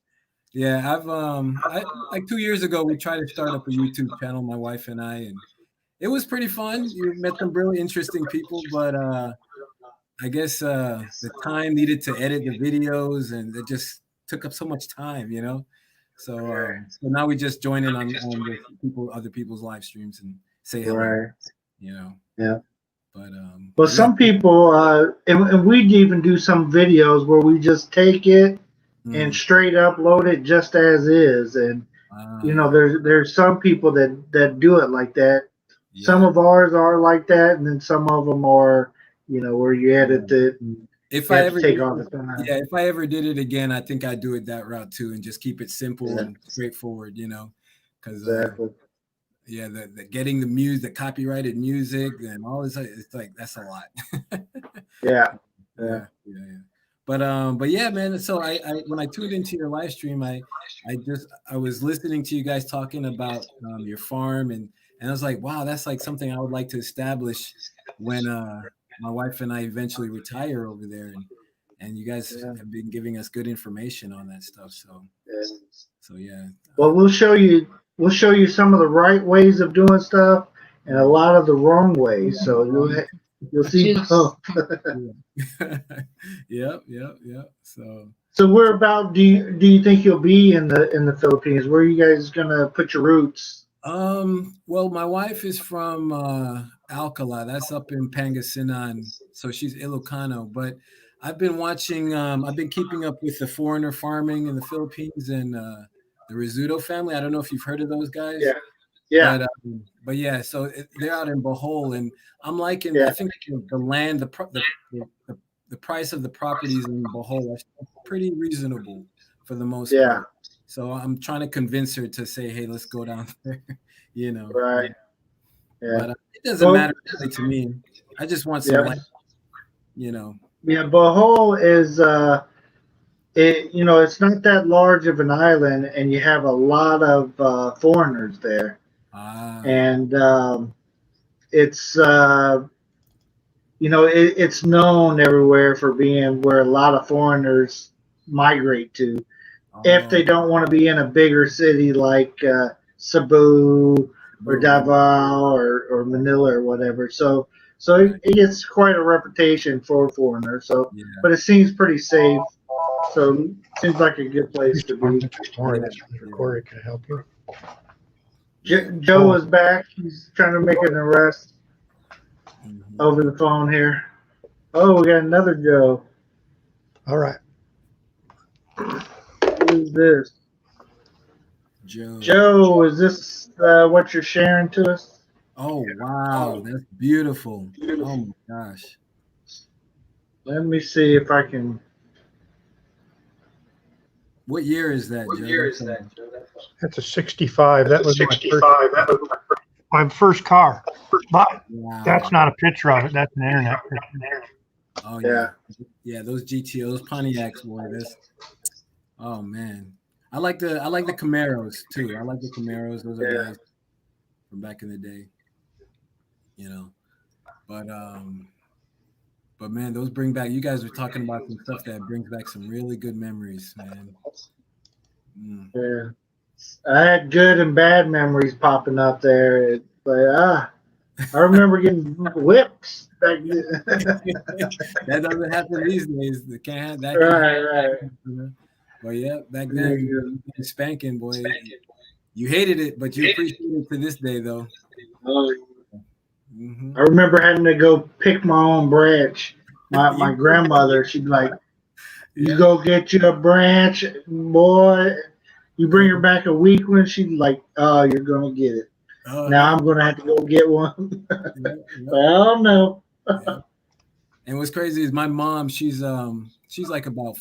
Yeah, I've like 2 years ago we tried to start up a YouTube channel, my wife and I, and it was pretty fun. You met some really interesting people, but I guess the time needed to edit the videos, and it just took up so much time, you know. So now we just join in on other people's live streams and say hello, right. You know. Yeah. But some people, and we'd even do some videos where we just take it and straight upload it just as is, and you know, there's some people that do it like that. Yeah. Some of ours are like that, and then some of them are, you know, where you edit it. If I ever take all the time. Yeah, if I ever did it again, I think I'd do it that route too, and just keep it simple and straightforward, you know, because the getting the music, the copyrighted music, and all this, it's like that's a lot. Yeah. But yeah, man. So I when I tuned into your live stream, I was listening to you guys talking about your farm, and I was like, wow, that's like something I would like to establish when my wife and I eventually retire over there, and you guys have been giving us good information on that stuff. So yeah. Well, we'll show you some of the right ways of doing stuff and a lot of the wrong ways. So you'll see both. Yep. So where about do you think you'll be in the Philippines? Where are you guys gonna put your roots? Well, my wife is from Alcala. That's up in Pangasinan, so she's Ilocano. But I've been watching. I've been keeping up with the foreigner farming in the Philippines and the Rizzuto family. I don't know if you've heard of those guys. Yeah. But yeah, so they're out in Bohol, and I'm liking. I think the land, the price of the properties in Bohol are pretty reasonable for the most part. So I'm trying to convince her to say, "Hey, let's go down there," you know. Right. Yeah. But it doesn't matter really to me. I just want some land, you know. Yeah, Bohol is you know, it's not that large of an island, and you have a lot of foreigners there. And it's you know, it's known everywhere for being where a lot of foreigners migrate to. If they don't want to be in a bigger city like Cebu or Davao or Manila or whatever. So it gets quite a reputation for foreigners. So, but it seems pretty safe. So it seems like a good place to be. Recorded. Can I help you? Joe is back. He's trying to make an arrest Mhm. over the phone here. Oh, we got another Joe. All right. Who is this? Joe. Joe, is this what you're sharing to us? Oh wow, that's beautiful. Oh my gosh. Let me see if I can. What year is that, Joe? That's a 65. That was my first car. But Wow. that's not a picture of it. That's an internet picture. Oh Yeah. yeah. Those GTOs, Pontiacs, boy. That's oh man. I like the Camaros too. I like the Camaros. Those are Yeah. nice from back in the day. You know. But man, those bring back. You guys were talking about some stuff that brings back some really good memories, man. Mm. Yeah. I had good and bad memories popping up there. I remember getting whips back then. That doesn't happen these days. They can't have that. Right. But yeah, back then, you get spanking, boy. You hated it, but you appreciate it to this day, though. Mm-hmm. I remember having to go pick my own branch. My grandmother, she'd be like, "You go get you a branch, boy. You bring her back a week when she's like, oh, you're gonna get it. Now I'm gonna have to go get one. But I don't know. And what's crazy is my mom. She's like about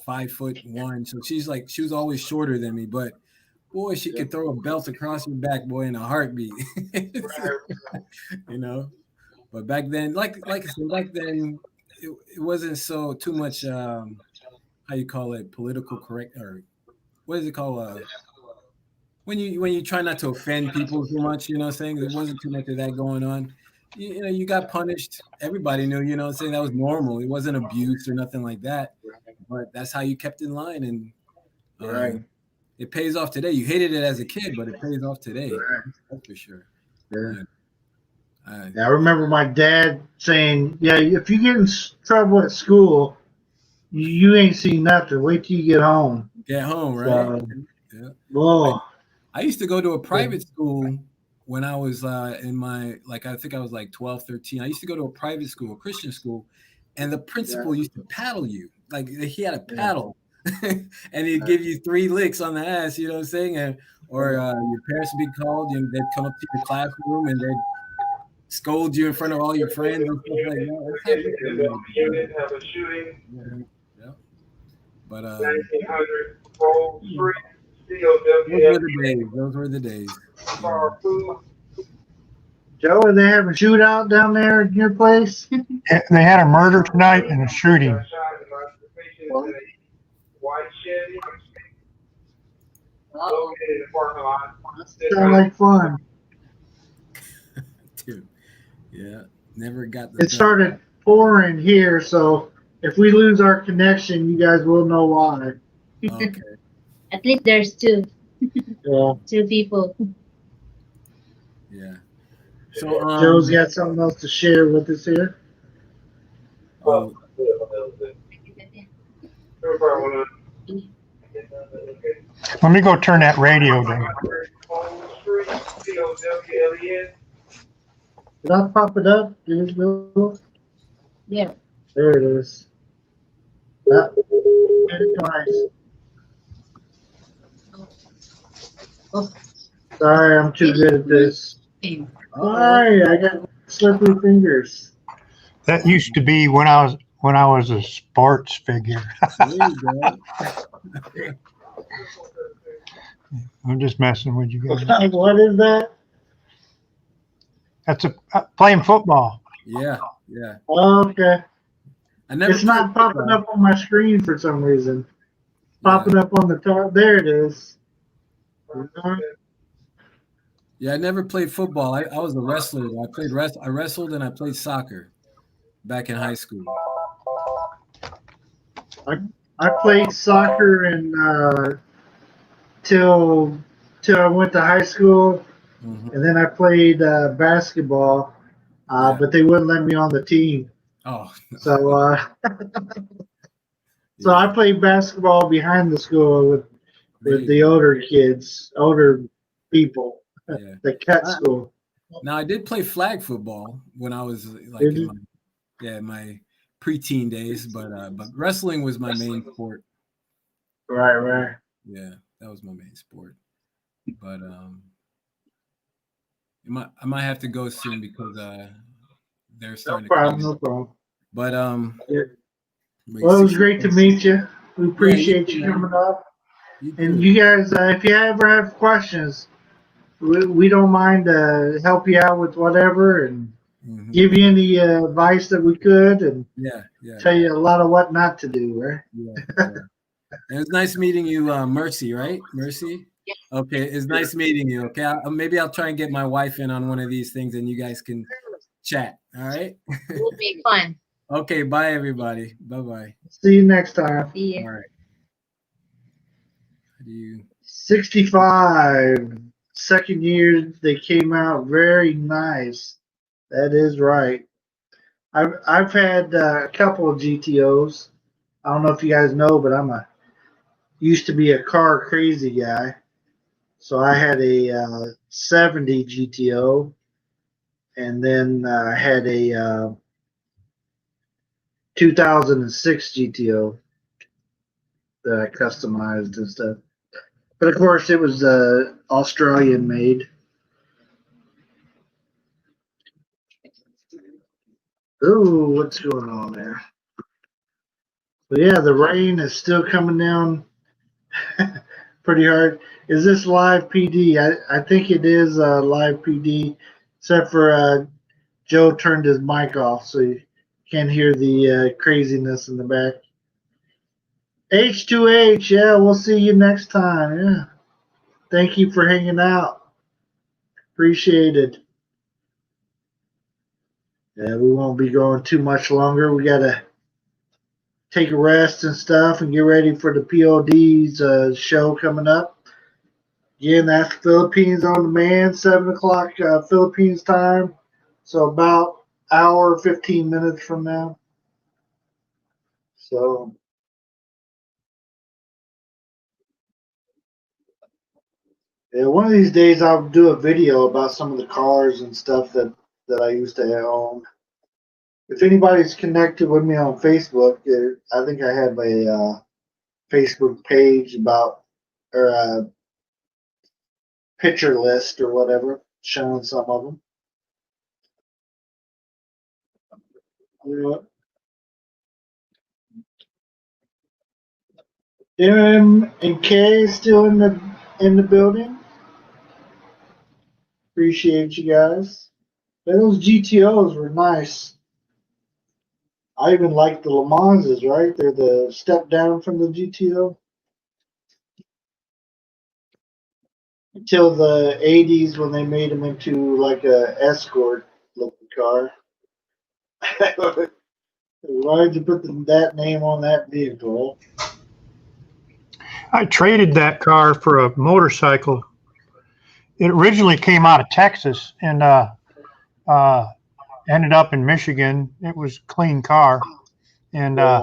5'1", so she was always shorter than me, but boy, she could throw a belt across your back, boy, in a heartbeat. You know. But back then, like I said, back then it wasn't so too much how you call it, political correct, or what is it called? When you try not to offend people too much, you know what I'm saying? There wasn't too much of that going on. You know, you got punished. Everybody knew, you know what I'm saying? That was normal. It wasn't abuse or nothing like that. But that's how you kept in line, and it pays off today. You hated it as a kid, but it pays off today. That's for sure. Yeah. I remember my dad saying, "Yeah, if you get in trouble at school, you ain't seen nothing. Wait till you get home." Get home, right? Yeah. Whoa. I used to go to a private school when I was in my, I think I was like 12, 13. I used to go to a private school, a Christian school, and the principal used to paddle you. Like he had a paddle, and he'd give you 3 licks on the ass, you know what I'm saying? Or your parents would be called, and they'd come up to your classroom, and they'd scold you in front of all your friends and stuff like that. That's how you yeah. But 1900 Roll Street, those were the days. Joe, are they having a shootout down there at your place? They had a murder tonight and a shooting. White Chevy located in the parking lot. Sound like fun. Dude, yeah, never got the. It started pouring here, so if we lose our connection, you guys will know why. Okay. At least there's 2. Yeah. 2 people. Yeah. So Joe's got something else to share with us here. Oh, Let me go turn that radio down. Did I pop it up? Did it go? Yeah. There it is. Twice. Oh. Sorry, I'm too good at this. Sorry, I got slippery fingers. That used to be when I was a sports figure. there you go. I'm just messing with you guys. What is that? That's playing football. Yeah. Okay. I never. It's not popping up on my screen for some reason. It's popping up on the top. There it is. Yeah, I never played football. I was a wrestler. I wrestled and I played soccer back in high school. I played soccer and till I went to high school, and then I played basketball, but they wouldn't let me on the team. Oh, no. So so I played basketball behind the school with the older kids, older people. Yeah. The cat school. Now I did play flag football when I was like Did in you? my preteen days, but wrestling was my main sport. Right, right. Yeah, that was my main sport. But I might have to go soon because they're No starting to call problem, me. no problem. But Yeah. wait, Well, it was 60 great to meet you. We Yeah, you appreciate too, you man. coming up. You And too. you guys, if you ever have questions, we don't mind to help you out with whatever and Hmm. give you any advice that we could and Yeah, yeah, tell you a lot of what not to do, right? yeah, yeah. And it's nice meeting you, Mercy, right? Mercy? Yes. Okay, it's nice meeting you. Okay, maybe I'll try and get my wife in on one of these things and you guys can chat. All right? It will be fun. Okay, bye, everybody. Bye-bye. See you next time. See All you. right. How do you... 65. Second year, they came out very nice. That is right. I've had a couple of GTOs. I don't know if you guys know, but used to be a car crazy guy. So I had a 70 GTO, and then I had a 2006 GTO that I customized and stuff. But of course, it was Australian made. Ooh, what's going on there? But yeah, the rain is still coming down pretty hard. Is this live PD? I think it is live PD, except for Joe turned his mic off, so you can't hear the craziness in the back. H2H, yeah, we'll see you next time. Yeah. Thank you for hanging out. Appreciate it. Yeah, we won't be going too much longer. We got to take a rest and stuff and get ready for the POD's show coming up. Again, that's Philippines on Demand, 7 o'clock Philippines time. So about hour, 15 minutes from now. So yeah, one of these days I'll do a video about some of the cars and stuff that I used to own. If anybody's connected with me on Facebook, I think I have a Facebook page about or a picture list or whatever showing some of them. M and K still in the building. Appreciate you guys. Those GTOs were nice. I even like the Le Manses, right? They're the step down from the GTO. Until the 80s when they made them into like a Escort looking car. Why did you put that name on that vehicle? I traded that car for a motorcycle. It originally came out of Texas and ended up in Michigan. It was a clean car, and I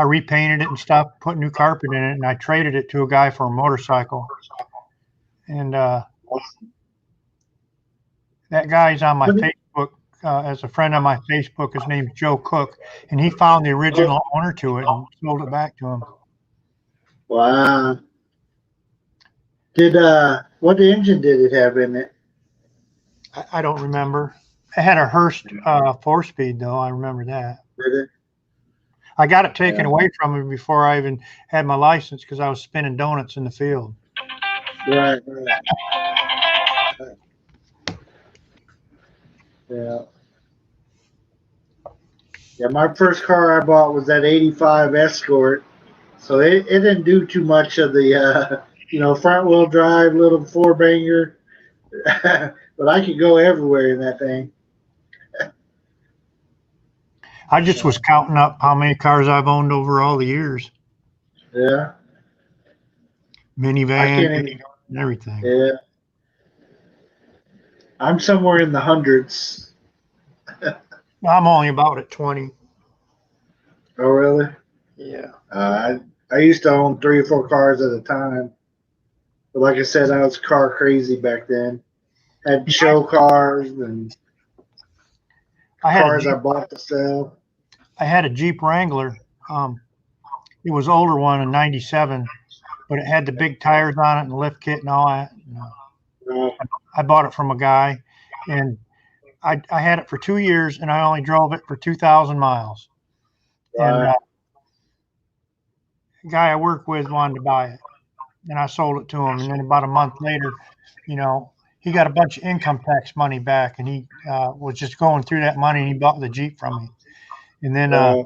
repainted it and stuff, put new carpet in it, and I traded it to a guy for a motorcycle. And that guy's on my Facebook as a friend on my Facebook. His name's Joe Cook, and he found the original owner to it and sold it back to him. Wow. What engine did it have in it? I don't remember. It had a Hurst 4-speed though. I remember that. Did it? I got it taken away from me before I even had my license because I was spinning donuts in the field. Right. Yeah. Yeah, my first car I bought was that 85 Escort. So it didn't do too much of the, front wheel drive, little four banger. But I could go everywhere in that thing. I just was counting up how many cars I've owned over all the years. Yeah. Minivan, and everything. Yeah. I'm somewhere in the hundreds. I'm only about at 20. Oh, really? Yeah. I used to own 3 or 4 cars at a time. But like I said, I was car crazy back then. Had show cars and I had a cars I Jeep, bought to sell. I had a Jeep Wrangler. It was older one in '97, but it had the big tires on it and the lift kit and all that. Uh, I bought it from a guy, and I had it for 2 years, and I only drove it for 2,000 miles. And right. the guy I work with wanted to buy it, and I sold it to him. And then about a month later, he got a bunch of income tax money back, and he was just going through that money, and he bought the Jeep from me. And then a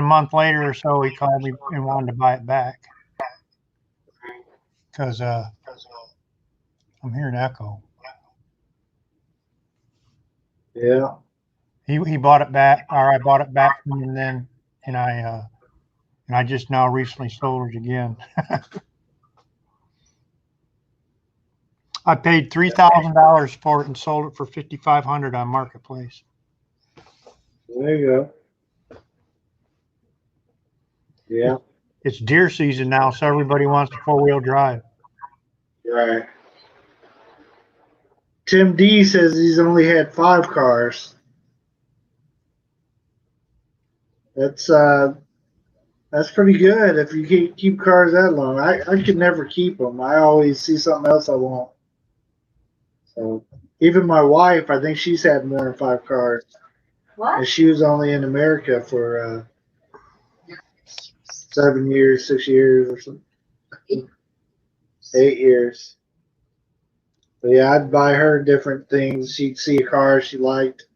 month later or so, he called me and wanted to buy it back because I'm hearing echo. Yeah. He bought it back, or I bought it back from him then, and I just now recently sold it again. I paid $3,000 for it and sold it for $5,500 on Marketplace. There you go. Yeah. It's deer season now, so everybody wants a 4-wheel drive. Right. Tim D says he's only had 5 cars. That's pretty good if you keep cars that long. I could never keep them. I always see something else I want. So even my wife, I think she's had more than 5 cars. What? And she was only in America for 7 years, 6 years, or something. 8 years. But yeah, I'd buy her different things. She'd see a car she liked.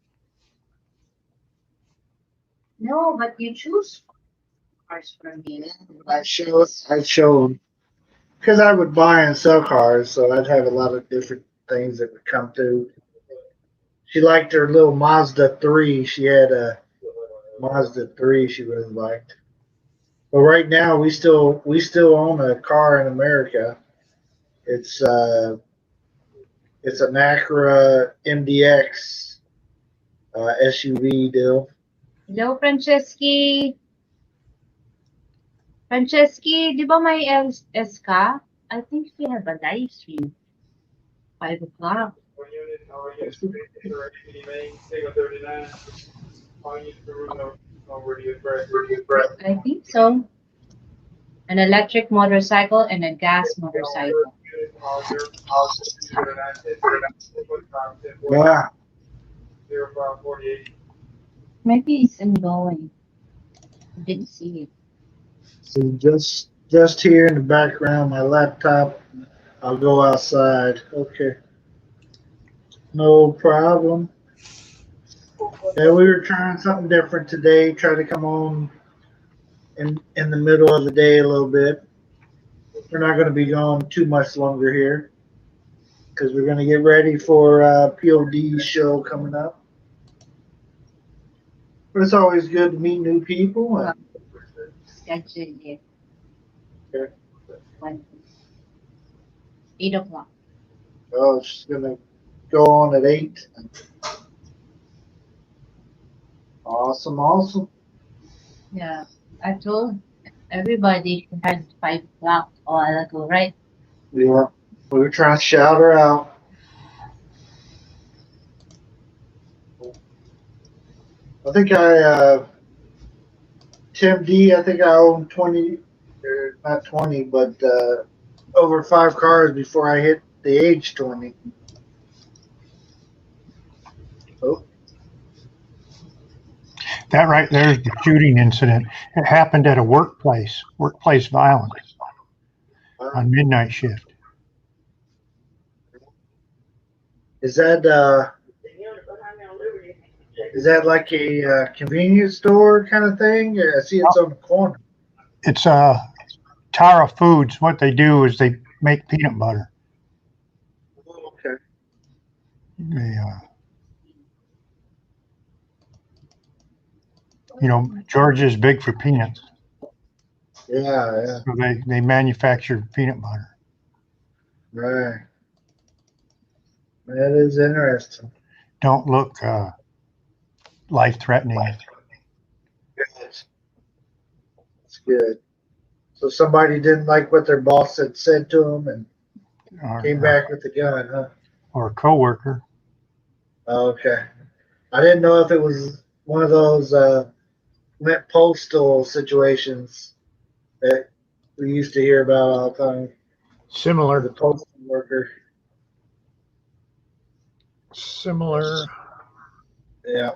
No, but you choose cars for me. I'd show them. Because I would buy and sell cars, so I'd have a lot of different things that would come through. She liked her little Mazda 3. She had a Mazda 3 she really liked. But right now we still own a car in America. It's an Acura MDX SUV deal. Hello, Franceschi. Franceschi, di ba may LS ka? I think we have a live stream. 5 o'clock. One unit, yes, main, single 39. All units per room, already addressed. I think so. An electric motorcycle and a gas motorcycle. Yeah. 0548. Maybe it's ongoing. I didn't see it. So just here in the background, my laptop. I'll go outside. Okay. No problem. Yeah, we were trying something different today. Try to come on in the middle of the day a little bit. We're not going to be going too much longer here because we're going to get ready for POD's show coming up. But it's always good to meet new people. And, Schedule it. okay. 8 o'clock. Oh, it's going to go on at 8. Awesome. Yeah. I told everybody she had 5 o'clock a while ago, right? Yeah. We were trying to shout her out. I think Tim D, I think I own 20, or not 20, but over 5 cars before I hit the age 20. Oh. That right there is the shooting incident. It happened at a workplace violence on midnight shift. Is that like a convenience store kind of thing? Yeah, I see it's on the corner. It's Tara Foods. What they do is they make peanut butter. Okay. They, Georgia is big for peanuts. Yeah. So they manufacture peanut butter. Right. That is interesting. Don't look life-threatening. It's good. So somebody didn't like what their boss had said to them and came or, back with the gun, huh? or a coworker. Okay. I didn't know if it was one of those went postal situations that we used to hear about all the time. The Similar. postal worker. Similar. Yeah.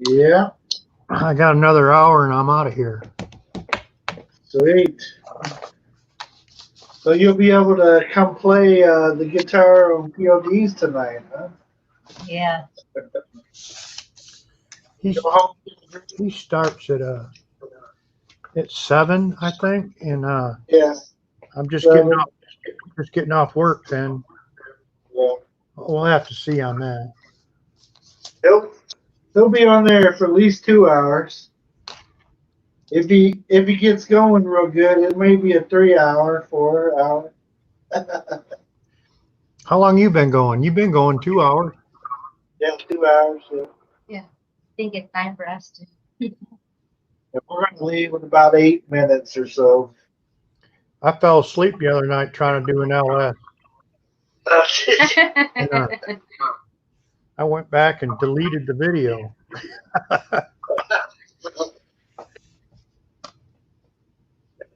Yeah. I got another hour and I'm out of here. Sweet. So you'll be able to come play the guitar on PODs tonight, huh? Yeah. He, Go home. he starts at 7, I think, and Yeah. I'm just So, getting off work. Then yeah. we'll have to see on that. He'll be on there for at least 2 hours. If he gets going real good, it may be a 3 hour, 4 hour. How long you been going? You've been going 2 hours. Yeah, 2 hours. Yeah. Yeah. I think it's time for us to. And we're gonna leave in about 8 minutes or so. I fell asleep the other night trying to do an LS. And, I went back and deleted the video.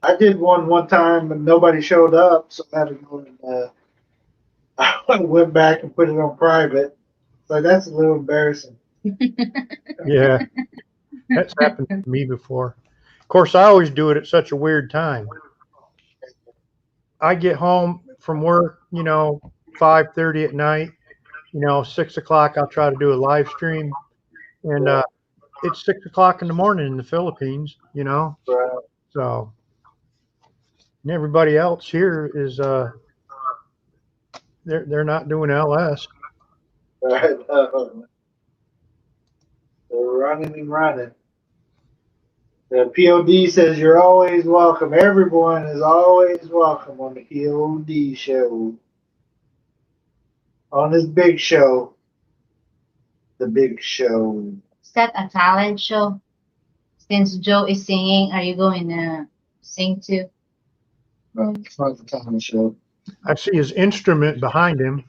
I did one time and nobody showed up, so I had to go and I went back and put it on private. So that's a little embarrassing. Yeah, that's happened to me before. Of course, I always do it at such a weird time. I get home from work, 5:30 at night. 6 o'clock, I'll try to do a live stream, and it's 6 o'clock in the morning in the Philippines. Right. So, and everybody else here is they're not doing LS. Right. We're running and running. The POD says you're always welcome. Everyone is always welcome on the POD show. On this big show. The big show. Is that a talent show? Since Joe is singing, are you going to sing too? No, it's not the talent show. I see his instrument behind him.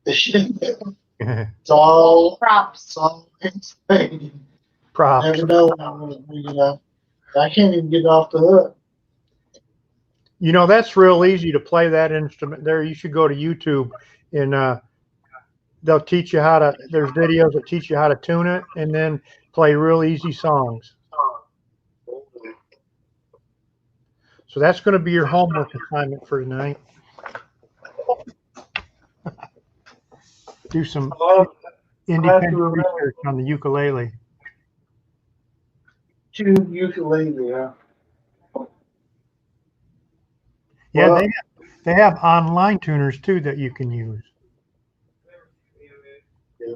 It's all Props. it's all explained. Props. Never know when I'm gonna bring it up. I can't even get off the hook. That's real easy to play that instrument there. You should go to YouTube and they'll teach you there's videos that teach you how to tune it and then play real easy songs. So that's going to be your homework assignment for tonight. Do some independent research on the ukulele. Tune ukulele, huh? Yeah, Well, they have online tuners too that you can use. yeah.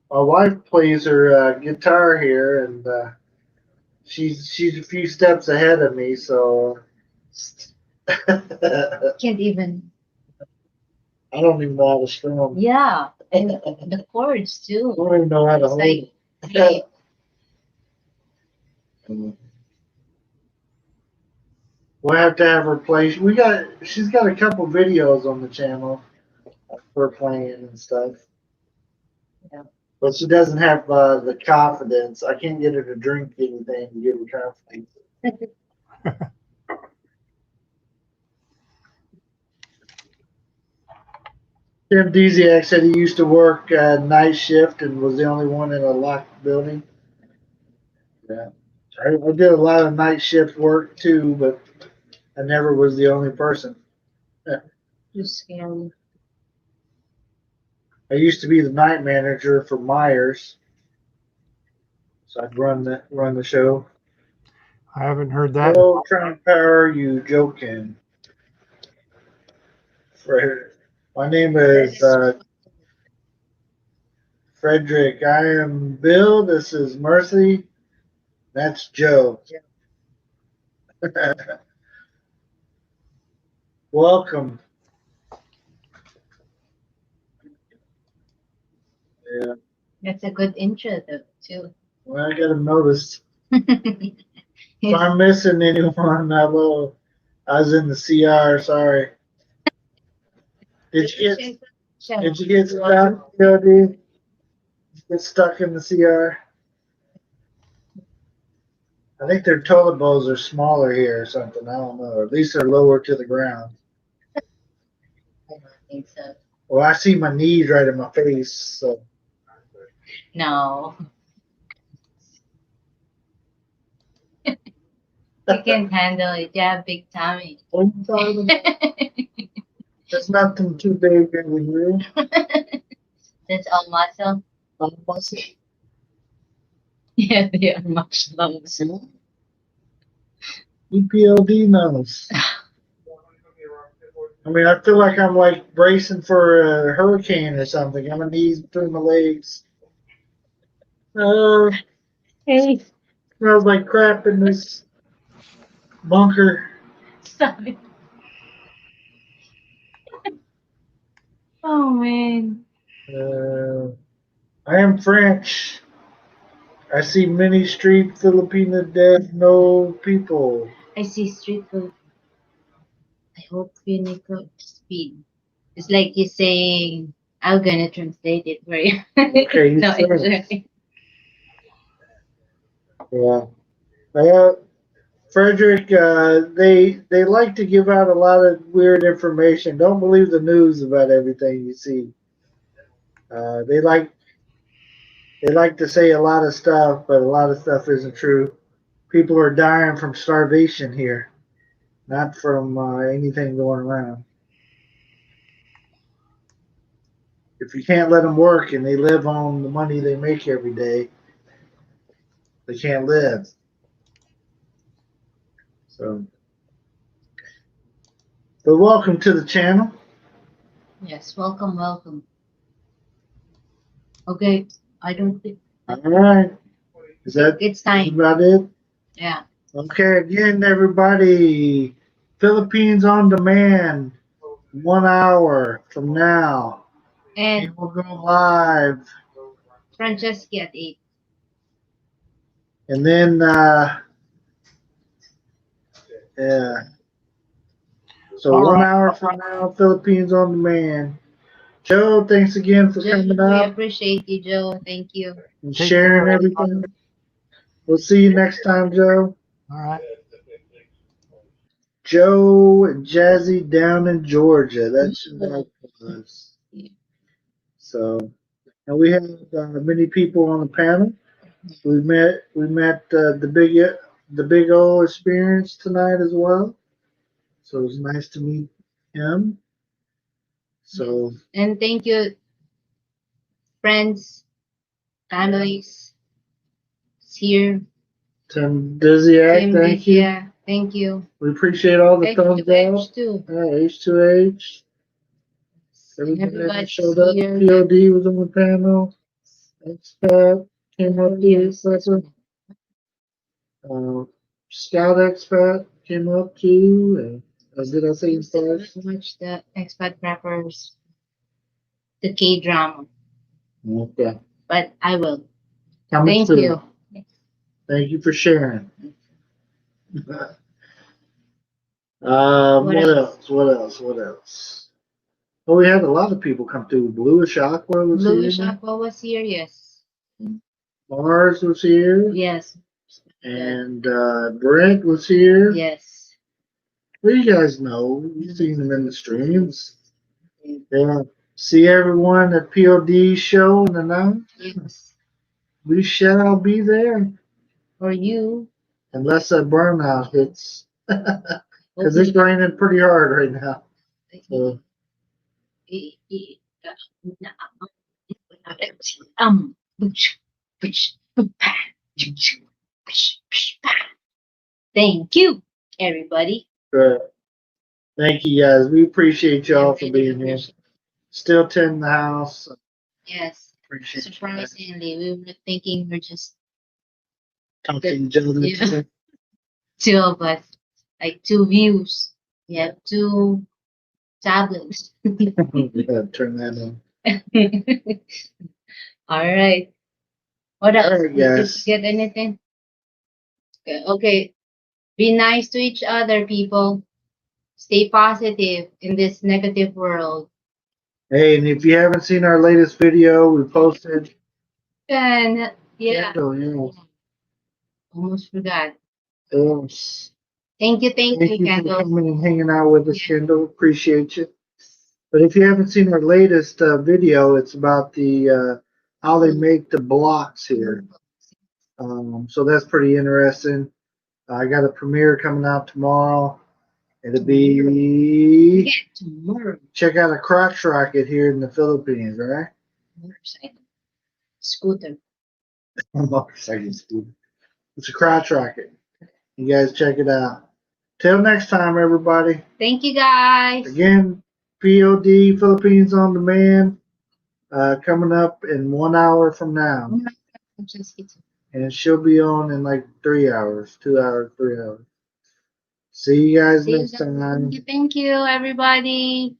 My wife plays her guitar here, and she's a few steps ahead of me. So I Can't even. don't even know how to strum them. Yeah, and the chords I too. don't even know how to It's hold like, it. We'll have to have her play. She's got a couple videos on the channel of her playing and stuff. Yeah. But she doesn't have the confidence. I can't get her to drink anything to give her confidence. Tim Desiak said he used to work night shift and was the only one in a locked building. Yeah. I did a lot of night shift work too, but I never was the only person. too scary. I used to be the night manager for Myers, so I'd run the show. I haven't heard that. Oh, Trump Power, you joking? My name is Frederick. I am Bill. This is Mercy. That's Joe. Welcome. Yeah. That's a good intro though too. Well, I got to notice. If I'm missing anyone, I will. I was in the CR. Sorry. Did you get? Did you get stuck, Jody? Get stuck in the CR? I think their toilet bowls are smaller here or something. I don't know. Or at least they're lower to the ground. I don't think so. Well, I see my knees right in my face. So No, you can't handle it. You have big tummy. what are you talking about? There's nothing too big over here. That's all muscle. Almost. Yeah, they are much longer. EPLD knows. I mean, I feel like I'm like bracing for a hurricane or something. I'm my knees between my legs. Hey, Smells like crap in this bunker. stop it. Oh man. I am French. I see many street Filipina dead, no people. I see street food. I hope unicorn speed. It's like he's saying, I'm gonna translate it for you. Okay, you No, said it's it. okay. Yeah. Frederick, they like to give out a lot of weird information. Don't believe the news about everything you see. Uh, they like they like to say a lot of stuff, but a lot of stuff isn't true. People are dying from starvation here, not from anything going around. If you can't let them work and they live on the money they make every day, they can't live. So, but welcome to the channel. Yes, welcome, welcome. Okay, I don't think All right, is that it's time. about it? Yeah. Okay, again, everybody, Philippines on demand, 1 hour from now. And It will go live. Francesca at 8. And then, yeah. So All one right. hour from now, Philippines on demand. Joe, thanks again for Joe, coming we up appreciate you, Joe. Thank you. and Take sharing care. everything. We'll see you next time, Joe. All right. Joe and Jazzy down in Georgia. That's who that was. So, and we have many people on the panel. We met the big O experience tonight as well. So it was nice to meet him. So And thank you, friends, families, here. Tim Dizziak, Tim, thank you. yeah, thank you. We appreciate all the thumbs up. H2H2. H2H. Everybody that Everybody's showed up. here. POD was on the panel. Expat came up here. Yes, that's right. Scout Expat came up too. Did I say stars? Watch the expat rappers, the K drama. Okay. But I will. Coming Thank soon. you. Thank you for sharing. What else? What else? What else? Oh, we had a lot of people come through. Bluish Aqua was Bluish here. Aqua was here, yes. Mars was here. Yes. And Brent was here. Yes. Well, you guys know. You've seen them in the streams. Yeah. See everyone at POD show in the night? Yes. We shall be there. For you. Unless a burnout hits. Because it's raining pretty hard right now. So. Thank you, everybody. Good. Thank you guys. We appreciate y'all for being here. Still tending the house. Yes. Appreciate Surprisingly, we were thinking we're just talking each other. Yeah. Two of us, like 2 views. We have 2 tablets. Yeah, turn that on. All right. What else? Alright, Did you guys. get anything? Okay. Be nice to each other, people. Stay positive in this negative world. Hey, and if you haven't seen our latest video, we posted. And yeah, Kendall, yes. almost forgot. Yes. Thank you, Thank you for Kendall. coming and hanging out with us, Kendall. Appreciate you. But if you haven't seen our latest video, it's about the how they make the blocks here. So that's pretty interesting. I got a premiere coming out tomorrow. It'll be Tomorrow. check out a crotch rocket here in the Philippines, all right? Motorcycle. Scooter. Motorcycle scooter. It's a crotch rocket. You guys check it out. Till next time, everybody. Thank you, guys. Again, POD Philippines on Demand coming up in 1 hour from now, and she'll be on in like 3 hours, 2 hours, 3 hours. See you guys next time. Thank you, everybody.